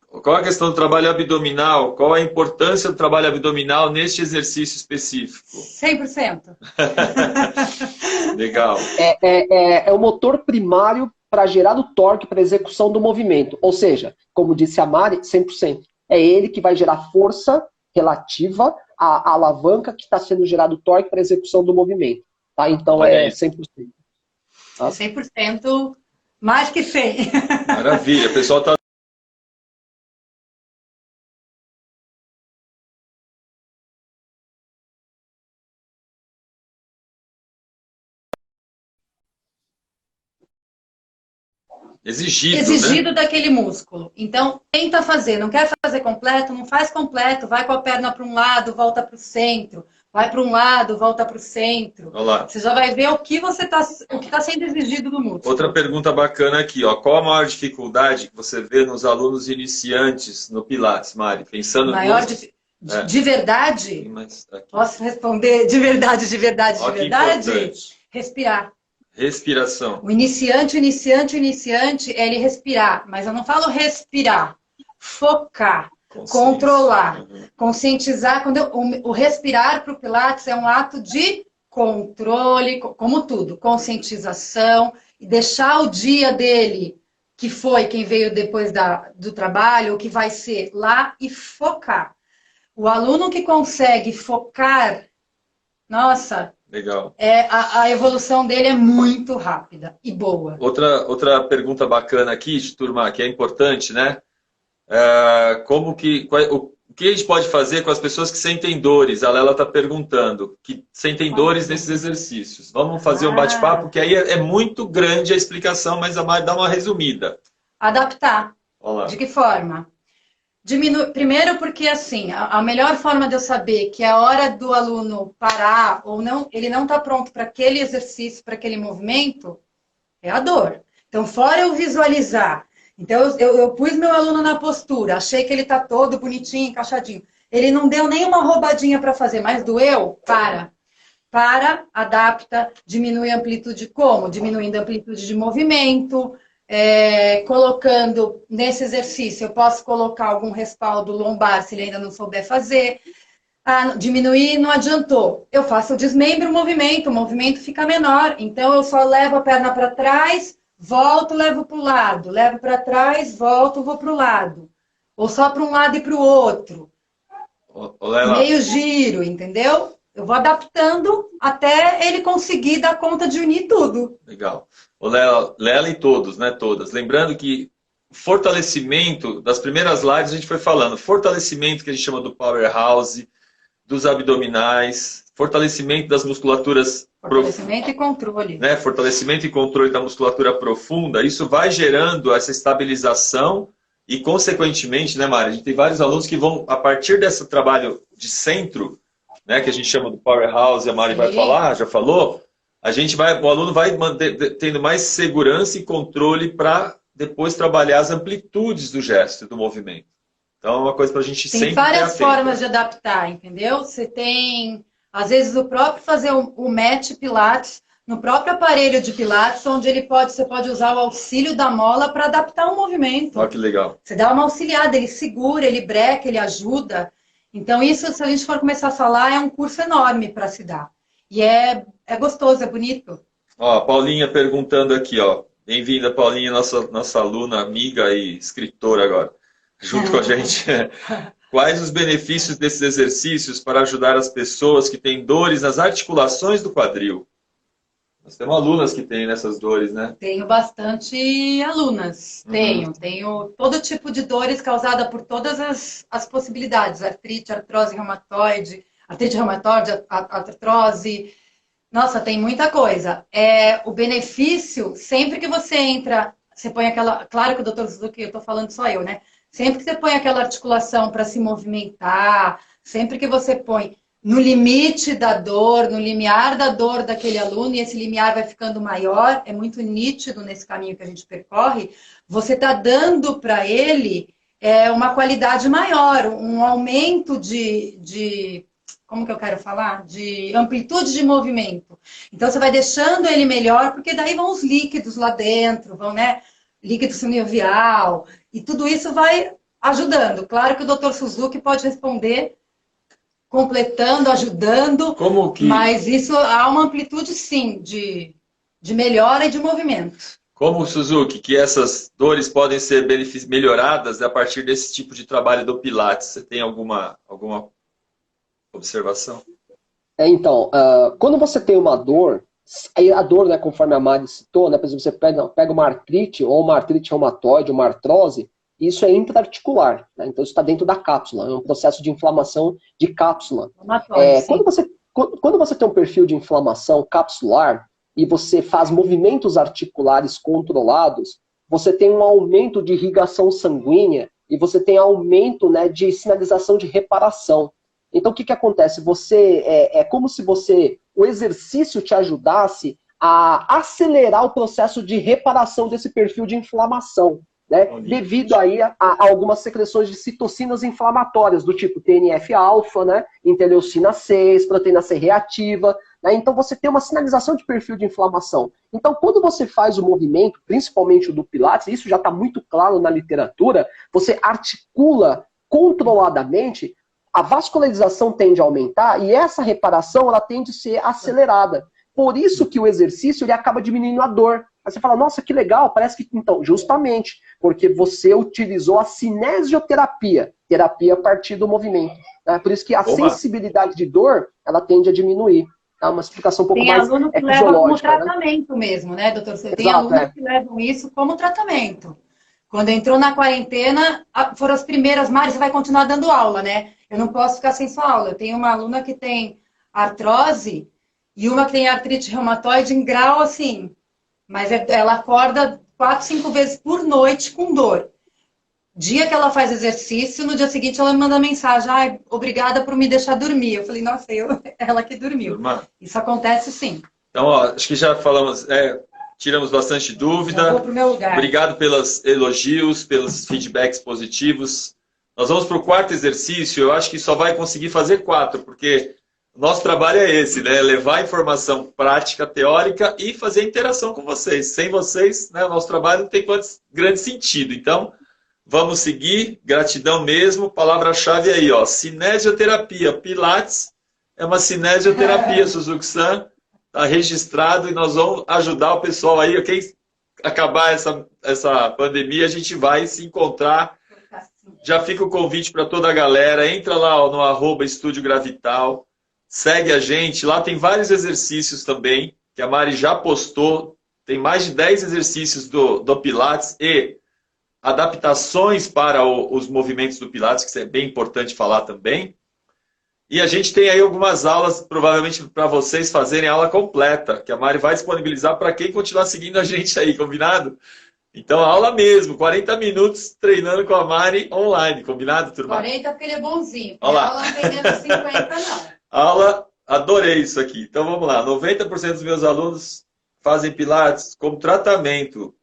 Qual a questão do trabalho abdominal? Qual a importância do trabalho abdominal neste exercício específico? 100%. Legal. É o motor primário para gerar o torque para execução do movimento. Ou seja, como disse a Mari, 100%. É ele que vai gerar força relativa à alavanca que está sendo gerado o torque para execução do movimento. Tá? Então é 100%. Tá? 100%, mais que 100. Maravilha. O pessoal está... Exigido, né? daquele músculo. Então, tenta fazer. Não quer fazer completo? Não faz completo. Vai com a perna para um lado, volta para o centro. Vai para um lado, volta para o centro. Olá. Você já vai ver o que está sendo exigido do músculo. Outra pergunta bacana aqui, ó. Qual a maior dificuldade que você vê nos alunos iniciantes no Pilates, Mari? Pensando maior de verdade? Posso responder de verdade, de verdade, de verdade? Respirar. Respiração. O iniciante, é ele respirar. Mas eu não falo respirar. Focar. Controlar. Conscientizar. O respirar para o Pilates é um ato de controle, como tudo. Conscientização. E deixar o dia dele, que foi quem veio depois do trabalho, o que vai ser lá, e focar. O aluno que consegue focar, nossa... Legal. A evolução dele é muito rápida e boa. Outra pergunta bacana aqui, turma, que é importante, né? O que a gente pode fazer com as pessoas que sentem dores? A Lela está perguntando, que sentem dores nesses exercícios. Vamos fazer um bate-papo, que aí é muito grande a explicação, mas a Mari dá uma resumida. Adaptar. Olá. De que forma? Primeiro porque, assim, a melhor forma de eu saber que é a hora do aluno parar ou não, ele não está pronto para aquele exercício, para aquele movimento, é a dor. Então, fora eu visualizar. Então, eu pus meu aluno na postura, achei que ele está todo bonitinho, encaixadinho. Ele não deu nenhuma roubadinha para fazer, mas doeu? Para. adapta, diminui a amplitude como? Diminuindo a amplitude de movimento, colocando nesse exercício, eu posso colocar algum respaldo lombar se ele ainda não souber fazer. Diminuir não adiantou. Eu faço o desmembro o movimento fica menor. Então, eu só levo a perna para trás, volto, levo para o lado. Levo para trás, volto, vou para o lado. Ou só para um lado e para o outro. Meio giro, entendeu? Eu vou adaptando até ele conseguir dar conta de unir tudo. Legal. Lela e todos, né? Todas. Lembrando que fortalecimento, das primeiras lives a gente foi falando, fortalecimento que a gente chama do powerhouse, dos abdominais, fortalecimento das musculaturas... Fortalecimento e controle. Né? Fortalecimento e controle da musculatura profunda, isso vai gerando essa estabilização e, consequentemente, né, Mari? A gente tem vários alunos que vão, a partir desse trabalho de centro, né, que a gente chama do powerhouse, a Mari vai falar, já falou, o aluno vai tendo mais segurança e controle para depois trabalhar as amplitudes do gesto e do movimento. Então, é uma coisa para a gente sempre ter atento. Tem várias formas de adaptar, entendeu? Você tem, às vezes, o próprio fazer o match Pilates, no próprio aparelho de Pilates, onde você pode usar o auxílio da mola para adaptar o movimento. Olha que legal. Você dá uma auxiliada, ele segura, ele breca, ele ajuda. Então, isso, se a gente for começar a falar, é um curso enorme para se dar. E é gostoso, é bonito. Ó, Paulinha perguntando aqui, ó. Bem-vinda, Paulinha, nossa aluna, amiga e escritora agora. Junto com a gente. Quais os benefícios desses exercícios para ajudar as pessoas que têm dores nas articulações do quadril? Nós temos alunas que têm essas dores, né? Tenho bastante alunas. Tenho todo tipo de dores causadas por todas as possibilidades. Artrite, artrose reumatoide, artrose. Nossa, tem muita coisa. O benefício, sempre que você entra, você põe aquela... Claro que o doutor Suzuki, eu estou falando só eu, né? Sempre que você põe aquela articulação para se movimentar, sempre que você põe no limite da dor, no limiar da dor daquele aluno, e esse limiar vai ficando maior, é muito nítido nesse caminho que a gente percorre, você está dando para ele uma qualidade maior, um aumento como que eu quero falar? De amplitude de movimento. Então, você vai deixando ele melhor, porque daí vão os líquidos lá dentro, né? Líquido sinovial, e tudo isso vai ajudando. Claro que o Dr. Suzuki pode responder completando, ajudando, mas isso há uma amplitude, sim, de melhora e de movimento. Como, Suzuki, que essas dores podem ser melhoradas a partir desse tipo de trabalho do Pilates? Você tem alguma observação? Então, quando você tem uma dor, aí a dor, né, conforme a Mari citou, né, por exemplo, você pega uma artrite, ou uma artrite reumatoide, uma artrose, isso é intraarticular, né? Então isso está dentro da cápsula, é um processo de inflamação de cápsula. Quando você tem um perfil de inflamação capsular e você faz movimentos articulares controlados, você tem um aumento de irrigação sanguínea e você tem aumento, né, de sinalização de reparação. Então o que acontece? É como se o exercício te ajudasse a acelerar o processo de reparação desse perfil de inflamação. Né, devido aí a algumas secreções de citocinas inflamatórias, do tipo TNF-alfa, né, interleucina 6, proteína C reativa. Né, então você tem uma sinalização de perfil de inflamação. Então quando você faz o movimento, principalmente o do Pilates, isso já está muito claro na literatura, você articula controladamente, a vascularização tende a aumentar e essa reparação ela tende a ser acelerada. Por isso que o exercício ele acaba diminuindo a dor. Aí você fala, nossa, que legal, parece que... Então, justamente, porque você utilizou a cinesioterapia, terapia a partir do movimento. Né? Por isso que a sensibilidade de dor, ela tende a diminuir. É uma explicação um pouco mais fisiológica. Tem alunos que levam como tratamento mesmo, né, doutor? Tem alunos que levam isso como tratamento. Quando entrou na quarentena, foram as primeiras, Mari, você vai continuar dando aula, né? Eu não posso ficar sem sua aula. Eu tenho uma aluna que tem artrose e uma que tem artrite reumatoide em grau assim... Mas ela acorda 4, 5 vezes por noite com dor. Dia que ela faz exercício, no dia seguinte ela me manda mensagem, obrigada por me deixar dormir. Eu falei, nossa, ela que dormiu. Isso acontece sim. Então, ó, acho que já falamos, tiramos bastante dúvida. Já vou pro meu lugar. Obrigado pelos elogios, pelos feedbacks positivos. Nós vamos para o quarto exercício. Eu acho que só vai conseguir fazer 4, porque Nosso trabalho é esse, né? Levar informação prática, teórica e fazer interação com vocês. Sem vocês, né, o nosso trabalho não tem grande sentido. Então, vamos seguir. Gratidão mesmo. Palavra-chave aí, ó. Cinesioterapia. Pilates é uma cinesioterapia, Suzuki-san. Está registrado e nós vamos ajudar o pessoal aí. Quem acabar essa pandemia, a gente vai se encontrar. Já fica o convite para toda a galera. Entra lá ó, no @Estúdio Gravital. Segue a gente, lá tem vários exercícios também, que a Mari já postou. Tem mais de 10 exercícios do Pilates e adaptações para os movimentos do Pilates, que isso é bem importante falar também. E a gente tem aí algumas aulas, provavelmente para vocês fazerem a aula completa, que a Mari vai disponibilizar para quem continuar seguindo a gente aí, combinado? Então, aula mesmo, 40 minutos treinando com a Mari online, combinado, turma? 40 porque ele é bonzinho, Olha lá. aula não tem menos 50 não. Aula, adorei isso aqui. Então vamos lá, 90% dos meus alunos fazem Pilates como tratamento.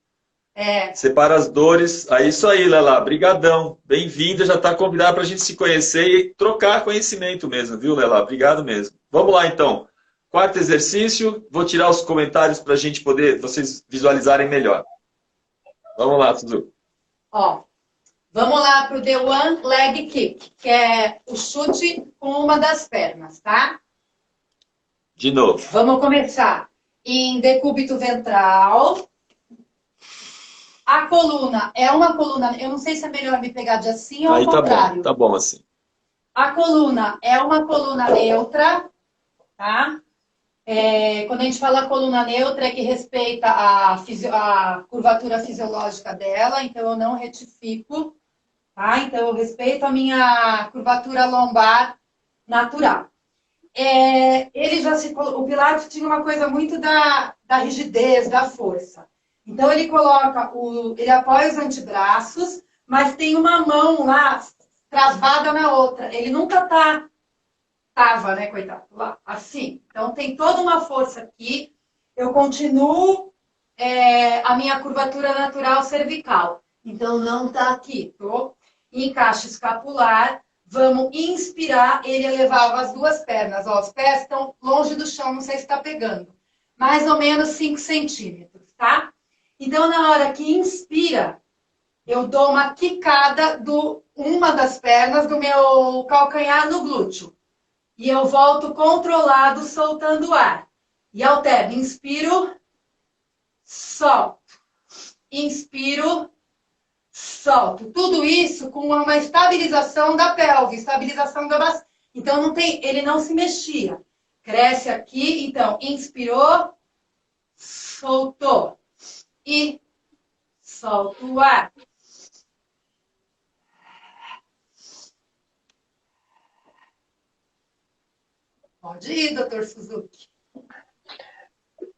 Separa as dores. É isso aí, Lela. Brigadão. Bem-vinda, já está convidada para a gente se conhecer e trocar conhecimento mesmo, viu, Lela? Obrigado mesmo. Vamos lá, então. Quarto exercício. Vou tirar os comentários para a gente poder, vocês visualizarem melhor. Vamos lá, Suzu. Ó, vamos lá para o The One Leg Kick, que é o chute com uma das pernas, tá? De novo. Vamos começar em decúbito ventral. A coluna é uma coluna... Eu não sei se é melhor me pegar de assim ou ao contrário. Tá bom assim. A coluna é uma coluna neutra, tá? Quando a gente fala coluna neutra, é que respeita a curvatura fisiológica dela, então eu não retifico, tá? Então eu respeito a minha curvatura lombar natural. O Pilates tinha uma coisa muito da rigidez, da força. Então ele ele apoia os antebraços, mas tem uma mão lá trasvada na outra. Ele nunca tava, né, coitado, lá, assim. Então tem toda uma força aqui. Eu continuo a minha curvatura natural cervical. Então não tá aqui, tô? Encaixe escapular. Vamos inspirar. Ele elevava as duas pernas. Ó, os pés estão longe do chão, não sei se está pegando. Mais ou menos 5 centímetros, tá? Então, na hora que inspira, eu dou uma quicada uma das pernas do meu calcanhar no glúteo. E eu volto controlado, soltando o ar. E alterno. Inspiro, solto. Inspiro, solto. Tudo isso com uma estabilização da pelve, estabilização da bacia. Então, ele não se mexia. Cresce aqui, então, inspirou, soltou. E solta o ar. Pode ir, doutor Suzuki.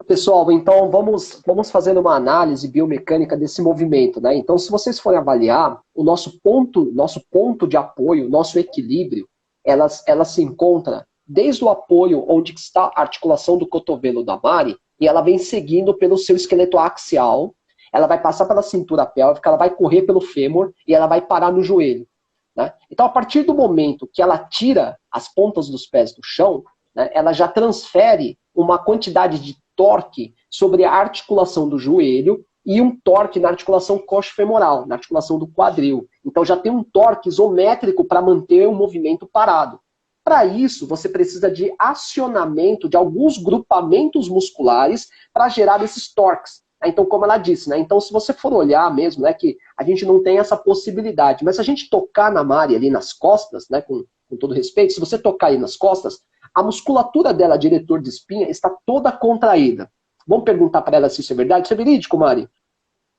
Pessoal, então vamos fazendo uma análise biomecânica desse movimento, né? Então, se vocês forem avaliar, o nosso ponto de apoio, nosso equilíbrio, ela se encontra desde o apoio onde está a articulação do cotovelo da Mari, e ela vem seguindo pelo seu esqueleto axial, ela vai passar pela cintura pélvica, ela vai correr pelo fêmur e ela vai parar no joelho. Né? Então, a partir do momento que ela tira as pontas dos pés do chão, né, ela já transfere uma quantidade de torque sobre a articulação do joelho e um torque na articulação coxofemoral, na articulação do quadril. Então, já tem um torque isométrico para manter o movimento parado. Para isso, você precisa de acionamento de alguns grupamentos musculares para gerar esses torques. Então, como ela disse, né? Então, se você for olhar mesmo, né, que a gente não tem essa possibilidade, mas se a gente tocar na Mari ali nas costas, né, com todo respeito, se você tocar aí nas costas, a musculatura dela, diretor de espinha, está toda contraída. Vamos perguntar para ela se isso é verdade? Isso é verídico, Mari?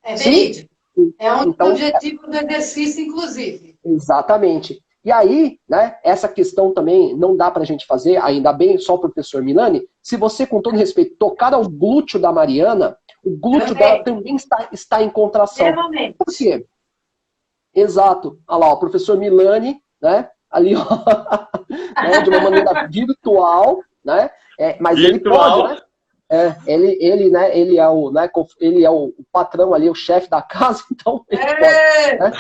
É verídico. É um então, objetivo do exercício, inclusive. Exatamente. E aí, né, essa questão também não dá pra gente fazer, ainda bem, só o professor Milani, se você, com todo respeito, tocar ao glúteo da Mariana, o glúteo dela também está em contração. Exatamente. Por quê? Exato. Olha lá, o professor Milani, né, ali, ó, né, de uma maneira virtual, né, mas virtual. Ele pode, né? Ele é o patrão ali, o chefe da casa, então ele pode, né?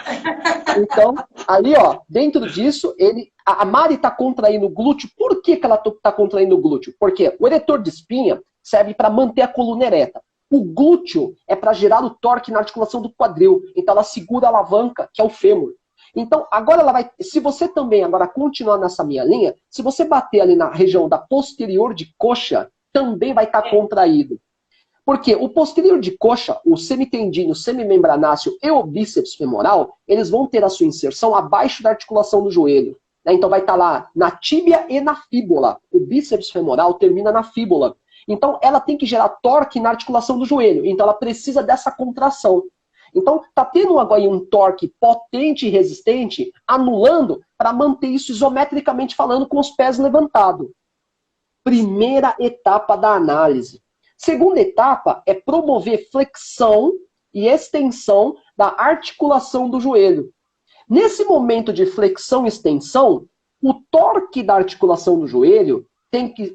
Então, ali, ó, dentro disso, ele A Mari está contraindo o glúteo. Por que ela está contraindo o glúteo? Porque o eretor de espinha serve para manter a coluna ereta. O glúteo é para gerar o torque na articulação do quadril. Então ela segura a alavanca, que é o fêmur. Então agora ela vai... Se você também agora continuar nessa minha linha, se você bater ali na região da posterior de coxa, também vai estar contraído. Porque o posterior de coxa, o semitendíneo, o semimembranáceo e o bíceps femoral, eles vão ter a sua inserção abaixo da articulação do joelho. Então vai estar lá na tíbia e na fíbula. O bíceps femoral termina na fíbula. Então ela tem que gerar torque na articulação do joelho. Então ela precisa dessa contração. Então está tendo agora um torque potente e resistente, anulando para manter isso isometricamente falando com os pés levantados. Primeira etapa da análise. Segunda etapa é promover flexão e extensão da articulação do joelho. Nesse momento de flexão e extensão, o torque da articulação do joelho,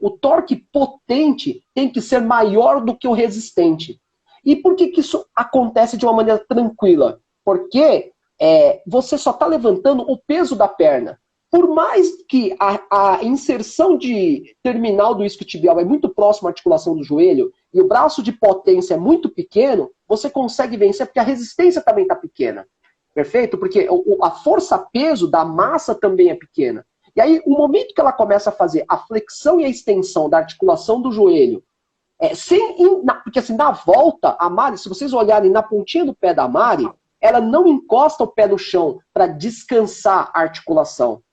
o torque potente tem que ser maior do que o resistente. E por que isso acontece de uma maneira tranquila? Porque você só está levantando o peso da perna. Por mais que a inserção de terminal do isquiotibial é muito próxima à articulação do joelho e o braço de potência é muito pequeno, você consegue vencer porque a resistência também está pequena. Perfeito? Porque a força-peso da massa também é pequena. E aí, o momento que ela começa a fazer a flexão e a extensão da articulação do joelho, porque assim, na volta, a Mari, se vocês olharem na pontinha do pé da Mari, ela não encosta o pé no chão para descansar a articulação.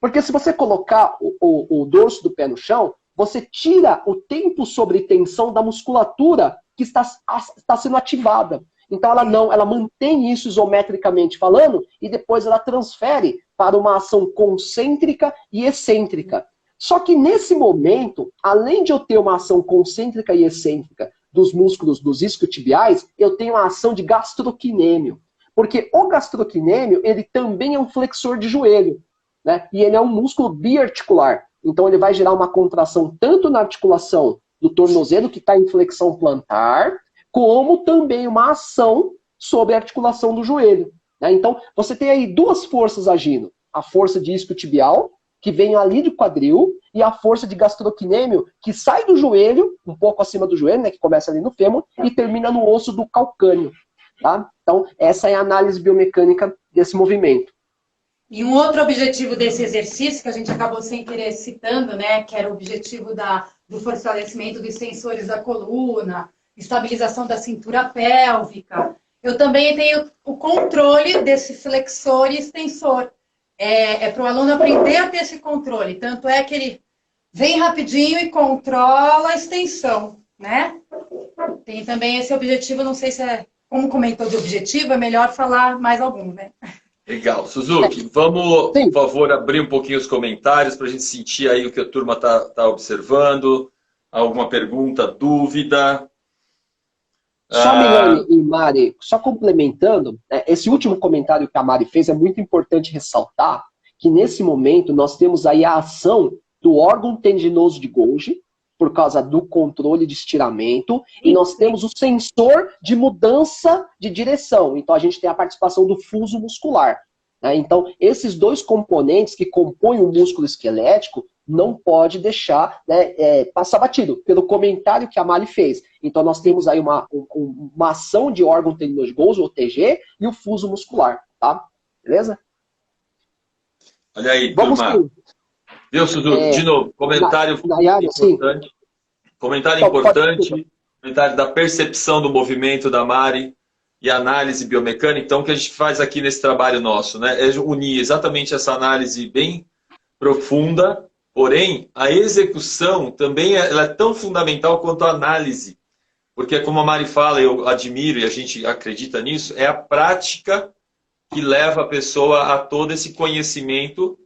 Porque se você colocar o dorso do pé no chão, você tira o tempo sobre tensão da musculatura que está sendo ativada. Então ela mantém isso isometricamente falando e depois ela transfere para uma ação concêntrica e excêntrica. Só que nesse momento, além de eu ter uma ação concêntrica e excêntrica dos músculos dos isquiotibiais, eu tenho a ação de gastrocnêmio. Porque o gastrocnêmio, ele também é um flexor de joelho. Né? E ele é um músculo biarticular. Então ele vai gerar uma contração tanto na articulação do tornozelo, que está em flexão plantar, como também uma ação sobre a articulação do joelho. Né? Então você tem aí duas forças agindo. A força de isquiotibial, que vem ali do quadril, e a força de gastrocnêmio, que sai do joelho, um pouco acima do joelho, né, que começa ali no fêmur, e termina no osso do calcâneo. Tá? Então essa é a análise biomecânica desse movimento. E um outro objetivo desse exercício, que a gente acabou sem querer citando, né, que era o objetivo do fortalecimento dos sensores da coluna, estabilização da cintura pélvica. Eu também tenho o controle desse flexor e extensor. É para o aluno aprender a ter esse controle. Tanto é que ele vem rapidinho e controla a extensão, né? Tem também esse objetivo, não sei se como comentou de objetivo, é melhor falar mais algum, né? Legal. Suzuki, vamos, por favor, abrir um pouquinho os comentários para a gente sentir aí o que a turma está observando. Alguma pergunta, dúvida? Só Milane e Mari, só complementando, esse último comentário que a Mari fez é muito importante ressaltar que nesse momento nós temos aí a ação do órgão tendinoso de Golgi, por causa do controle de estiramento, e nós temos o sensor de mudança de direção. Então a gente tem a participação do fuso muscular. Né? Então esses dois componentes que compõem o músculo esquelético não pode deixar, né, passar batido, pelo comentário que a Mari fez. Então nós temos aí uma ação de órgão tendinoso de Golgi, ou TG, e o fuso muscular. Tá? Beleza? Olha aí, vamos turma. Viu, Suzuki? De novo, comentário importante. Comentário importante, comentário da percepção do movimento da Mari e análise biomecânica. Então, o que a gente faz aqui nesse trabalho nosso, né, é unir exatamente essa análise bem profunda, porém, a execução também ela é tão fundamental quanto a análise. Porque, como a Mari fala, eu admiro e a gente acredita nisso, é a prática que leva a pessoa a todo esse conhecimento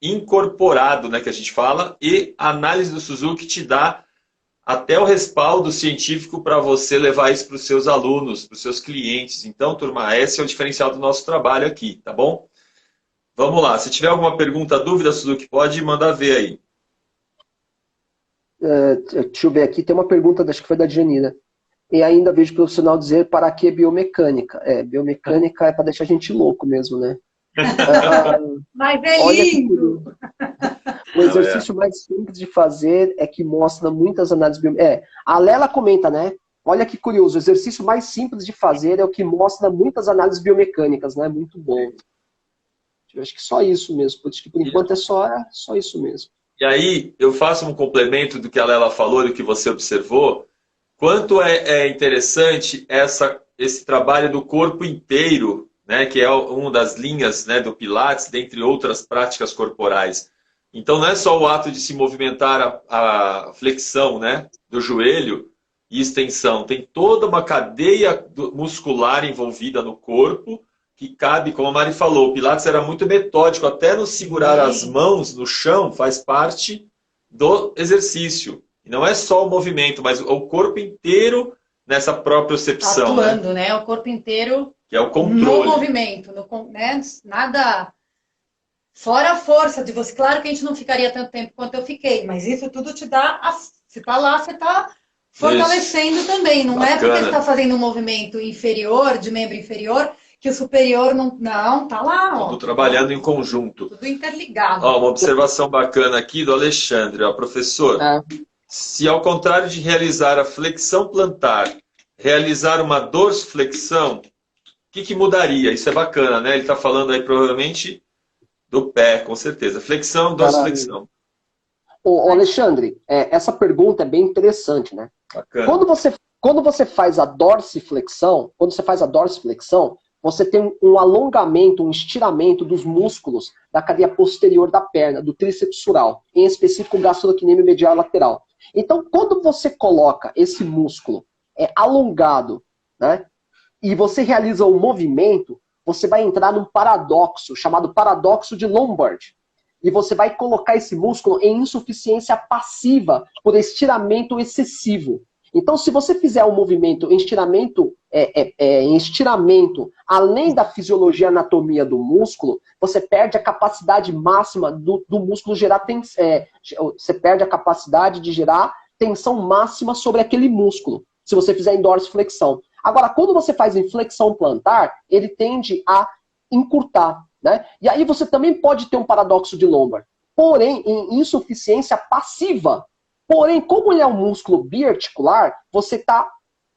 incorporado, né, que a gente fala, e a análise do Suzuki te dá até o respaldo científico para você levar isso para os seus alunos, para os seus clientes. Então, turma, esse é o diferencial do nosso trabalho aqui, tá bom? Vamos lá, se tiver alguma pergunta, dúvida, Suzuki, pode mandar ver aí. Deixa eu ver aqui, tem uma pergunta, acho que foi da Janina. E ainda vejo o profissional dizer para que biomecânica. Biomecânica é para deixar a gente louco mesmo, né? Mas é Olha que lindo! curioso. O exercício mais simples de fazer é que mostra muitas análises biomecânicas. A Lela comenta, né? Olha que curioso, o exercício mais simples de fazer é o que mostra muitas análises biomecânicas, né? Muito bom. Eu acho que só isso mesmo, porque por enquanto é só isso mesmo. E aí, eu faço um complemento do que a Lela falou, do que você observou. Quanto é interessante esse trabalho do corpo inteiro, né, que é uma das linhas, né, do Pilates, dentre outras práticas corporais. Então, não é só o ato de se movimentar a flexão, né, do joelho e extensão. Tem toda uma cadeia muscular envolvida no corpo que cabe, como a Mari falou, o Pilates era muito metódico, até no segurar as mãos no chão faz parte do exercício. E não é só o movimento, mas o corpo inteiro nessa propriocepção. Atuando, né? O corpo inteiro que é o controle. No movimento, né? Nada fora a força de você. Claro que a gente não ficaria tanto tempo quanto eu fiquei, mas isso tudo te dá... Você tá lá, você tá fortalecendo isso. Também. Não Bacana. É porque você está fazendo um movimento inferior, de membro inferior, que o superior não tá lá. Tudo trabalhando em conjunto. Tudo interligado. Ó, uma observação bacana aqui do Alexandre. Ó, professor, se ao contrário de realizar a flexão plantar, realizar uma dorsiflexão, o que mudaria? Isso é bacana, né? Ele está falando aí provavelmente do pé, com certeza. Flexão, dorsiflexão. Ô, Alexandre, essa pergunta é bem interessante, né? Bacana. Quando você faz a dorsiflexão, você tem um alongamento, um estiramento dos músculos da cadeia posterior da perna, do tríceps sural, em específico o gastrocnêmio medial lateral. Então, quando você coloca esse músculo alongado, né, e você realiza o movimento, você vai entrar num paradoxo, chamado paradoxo de Lombard. E você vai colocar esse músculo em insuficiência passiva por estiramento excessivo. Então, se você fizer um movimento em estiramento, além da fisiologia e anatomia do músculo, você perde a capacidade máxima do músculo gerar você perde a capacidade de gerar tensão máxima sobre aquele músculo, se você fizer em dorsiflexão. Agora, quando você faz em flexão plantar, ele tende a encurtar, né? E aí você também pode ter um paradoxo de Lombard, porém em insuficiência passiva. Porém, como ele é um músculo biarticular, você está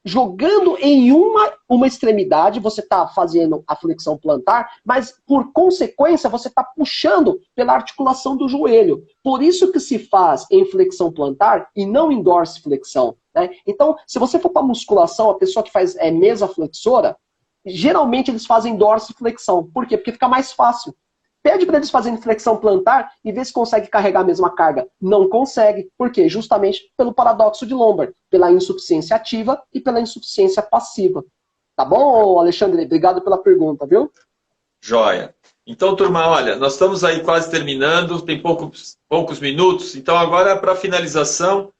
jogando em uma extremidade, você está fazendo a flexão plantar, mas por consequência você está puxando pela articulação do joelho. Por isso que se faz em flexão plantar e não em dorsiflexão, né? Então, se você for para musculação, a pessoa que faz mesa flexora, geralmente eles fazem dorsiflexão. Por quê? Porque fica mais fácil. Pede para eles fazerem flexão plantar e vê se consegue carregar a mesma carga. Não consegue. Por quê? Justamente pelo paradoxo de Lombard, pela insuficiência ativa e pela insuficiência passiva. Tá bom, Alexandre? Obrigado pela pergunta, viu? Joia. Então, turma, olha, nós estamos aí quase terminando, tem poucos minutos. Então, agora, para finalização,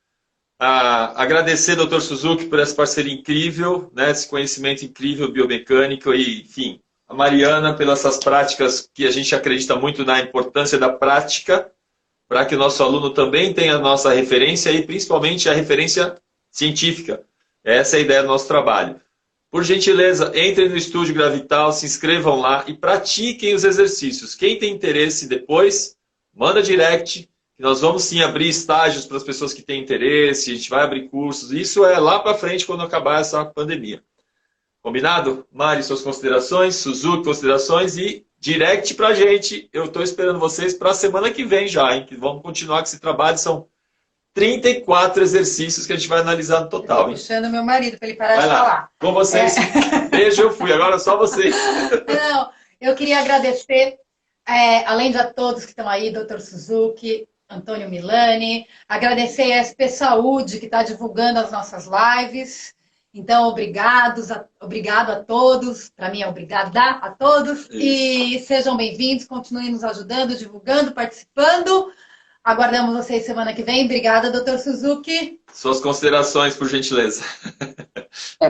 agradecer ao Dr. Suzuki por essa parceria incrível, né, esse conhecimento incrível biomecânico e, enfim, a Mariana pelas essas práticas que a gente acredita muito na importância da prática para que o nosso aluno também tenha a nossa referência e principalmente a referência científica. Essa é a ideia do nosso trabalho. Por gentileza, entrem no Estúdio Gravital, se inscrevam lá e pratiquem os exercícios. Quem tem interesse depois, manda direct, que nós vamos sim abrir estágios para as pessoas que têm interesse, a gente vai abrir cursos. Isso é lá para frente quando acabar essa pandemia. Combinado? Mari, suas considerações, Suzuki, considerações e direct pra gente. Eu estou esperando vocês para a semana que vem já, hein? Que vamos continuar com esse trabalho. São 34 exercícios que a gente vai analisar no total. Estou puxando meu marido para ele parar de falar. Com vocês. Beijo, eu fui. Agora só vocês. Não, eu queria agradecer, além de a todos que estão aí, Dr. Suzuki, Antônio Milani, agradecer a SP Saúde, que está divulgando as nossas lives. Então, obrigado a todos. Para mim é obrigada a todos. Isso. E sejam bem-vindos, continuem nos ajudando, divulgando, participando. Aguardamos vocês semana que vem. Obrigada, Dr. Suzuki. Suas considerações, por gentileza.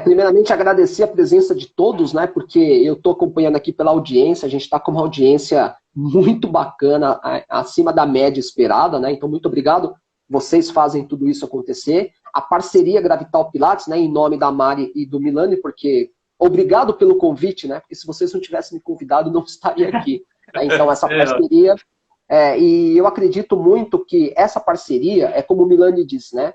Primeiramente, agradecer a presença de todos, né? Porque eu estou acompanhando aqui pela audiência. A gente está com uma audiência muito bacana, acima da média esperada, né? Então, muito obrigado. Vocês fazem tudo isso acontecer. A parceria Gravital Pilates, né, em nome da Mari e do Milani, porque obrigado pelo convite, né? Porque se vocês não tivessem me convidado, eu não estaria aqui. Né? Então, essa parceria... e eu acredito muito que essa parceria, é como o Milani disse, né?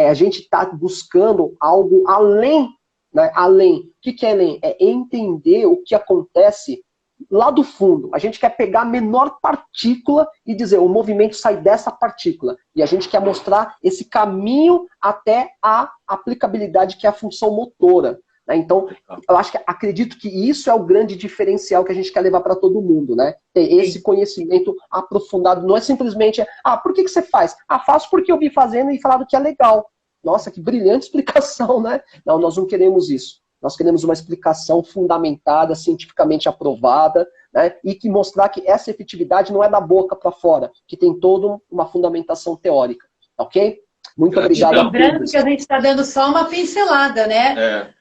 A gente está buscando algo além, né? Além. O que é além? É entender o que acontece lá do fundo. A gente quer pegar a menor partícula e dizer, o movimento sai dessa partícula. E a gente quer mostrar esse caminho até a aplicabilidade, que é a função motora. Né? Então, eu acredito que isso é o grande diferencial que a gente quer levar para todo mundo, né? Ter esse conhecimento aprofundado. Não é simplesmente, por que você faz? Faço porque eu vi fazendo e falaram que é legal. Nossa, que brilhante explicação, né? Não, nós não queremos isso. Nós queremos uma explicação fundamentada, cientificamente aprovada, né? E que mostrar que essa efetividade não é da boca para fora, que tem toda uma fundamentação teórica. Ok? Muito obrigado a todos. Lembrando que a gente está dando só uma pincelada, né?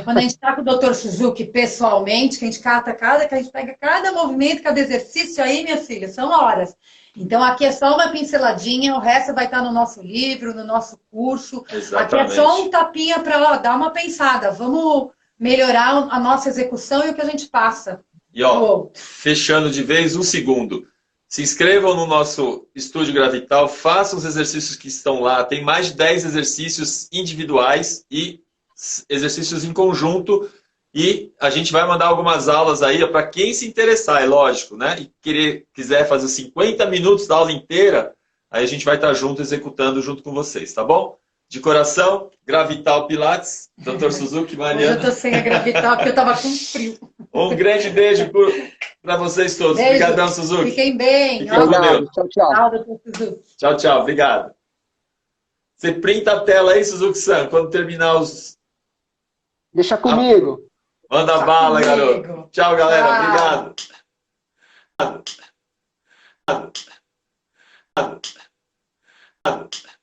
Quando a gente está com o Dr. Suzuki pessoalmente, que a gente que a gente pega cada movimento, cada exercício aí, minha filha, são horas. Então aqui é só uma pinceladinha, o resto vai estar no nosso livro, no nosso curso. Exatamente. Aqui é só um tapinha para dar uma pensada. Vamos melhorar a nossa execução e o que a gente passa. E fechando de vez, 1 segundo. Se inscrevam no nosso Estúdio Gravital, façam os exercícios que estão lá. Tem mais de 10 exercícios individuais e exercícios em conjunto. E a gente vai mandar algumas aulas aí para quem se interessar, é lógico, né? E quiser fazer 50 minutos da aula inteira, aí a gente vai estar junto, executando junto com vocês, tá bom? De coração, Gravital Pilates, Dr. Suzuki, Mariana. Hoje eu tô sem a Gravital porque eu tava com frio. Um grande beijo para vocês todos. Beijo. Obrigadão, Suzuki. Fiquem bem. Fiquem com Deus. Tchau, tchau. Tchau, Dr. Suzuki. Tchau, tchau. Obrigado. Você printa a tela aí, Suzuki-san, quando terminar os... Deixa comigo. Manda bala, garoto. Tchau, galera. Obrigado.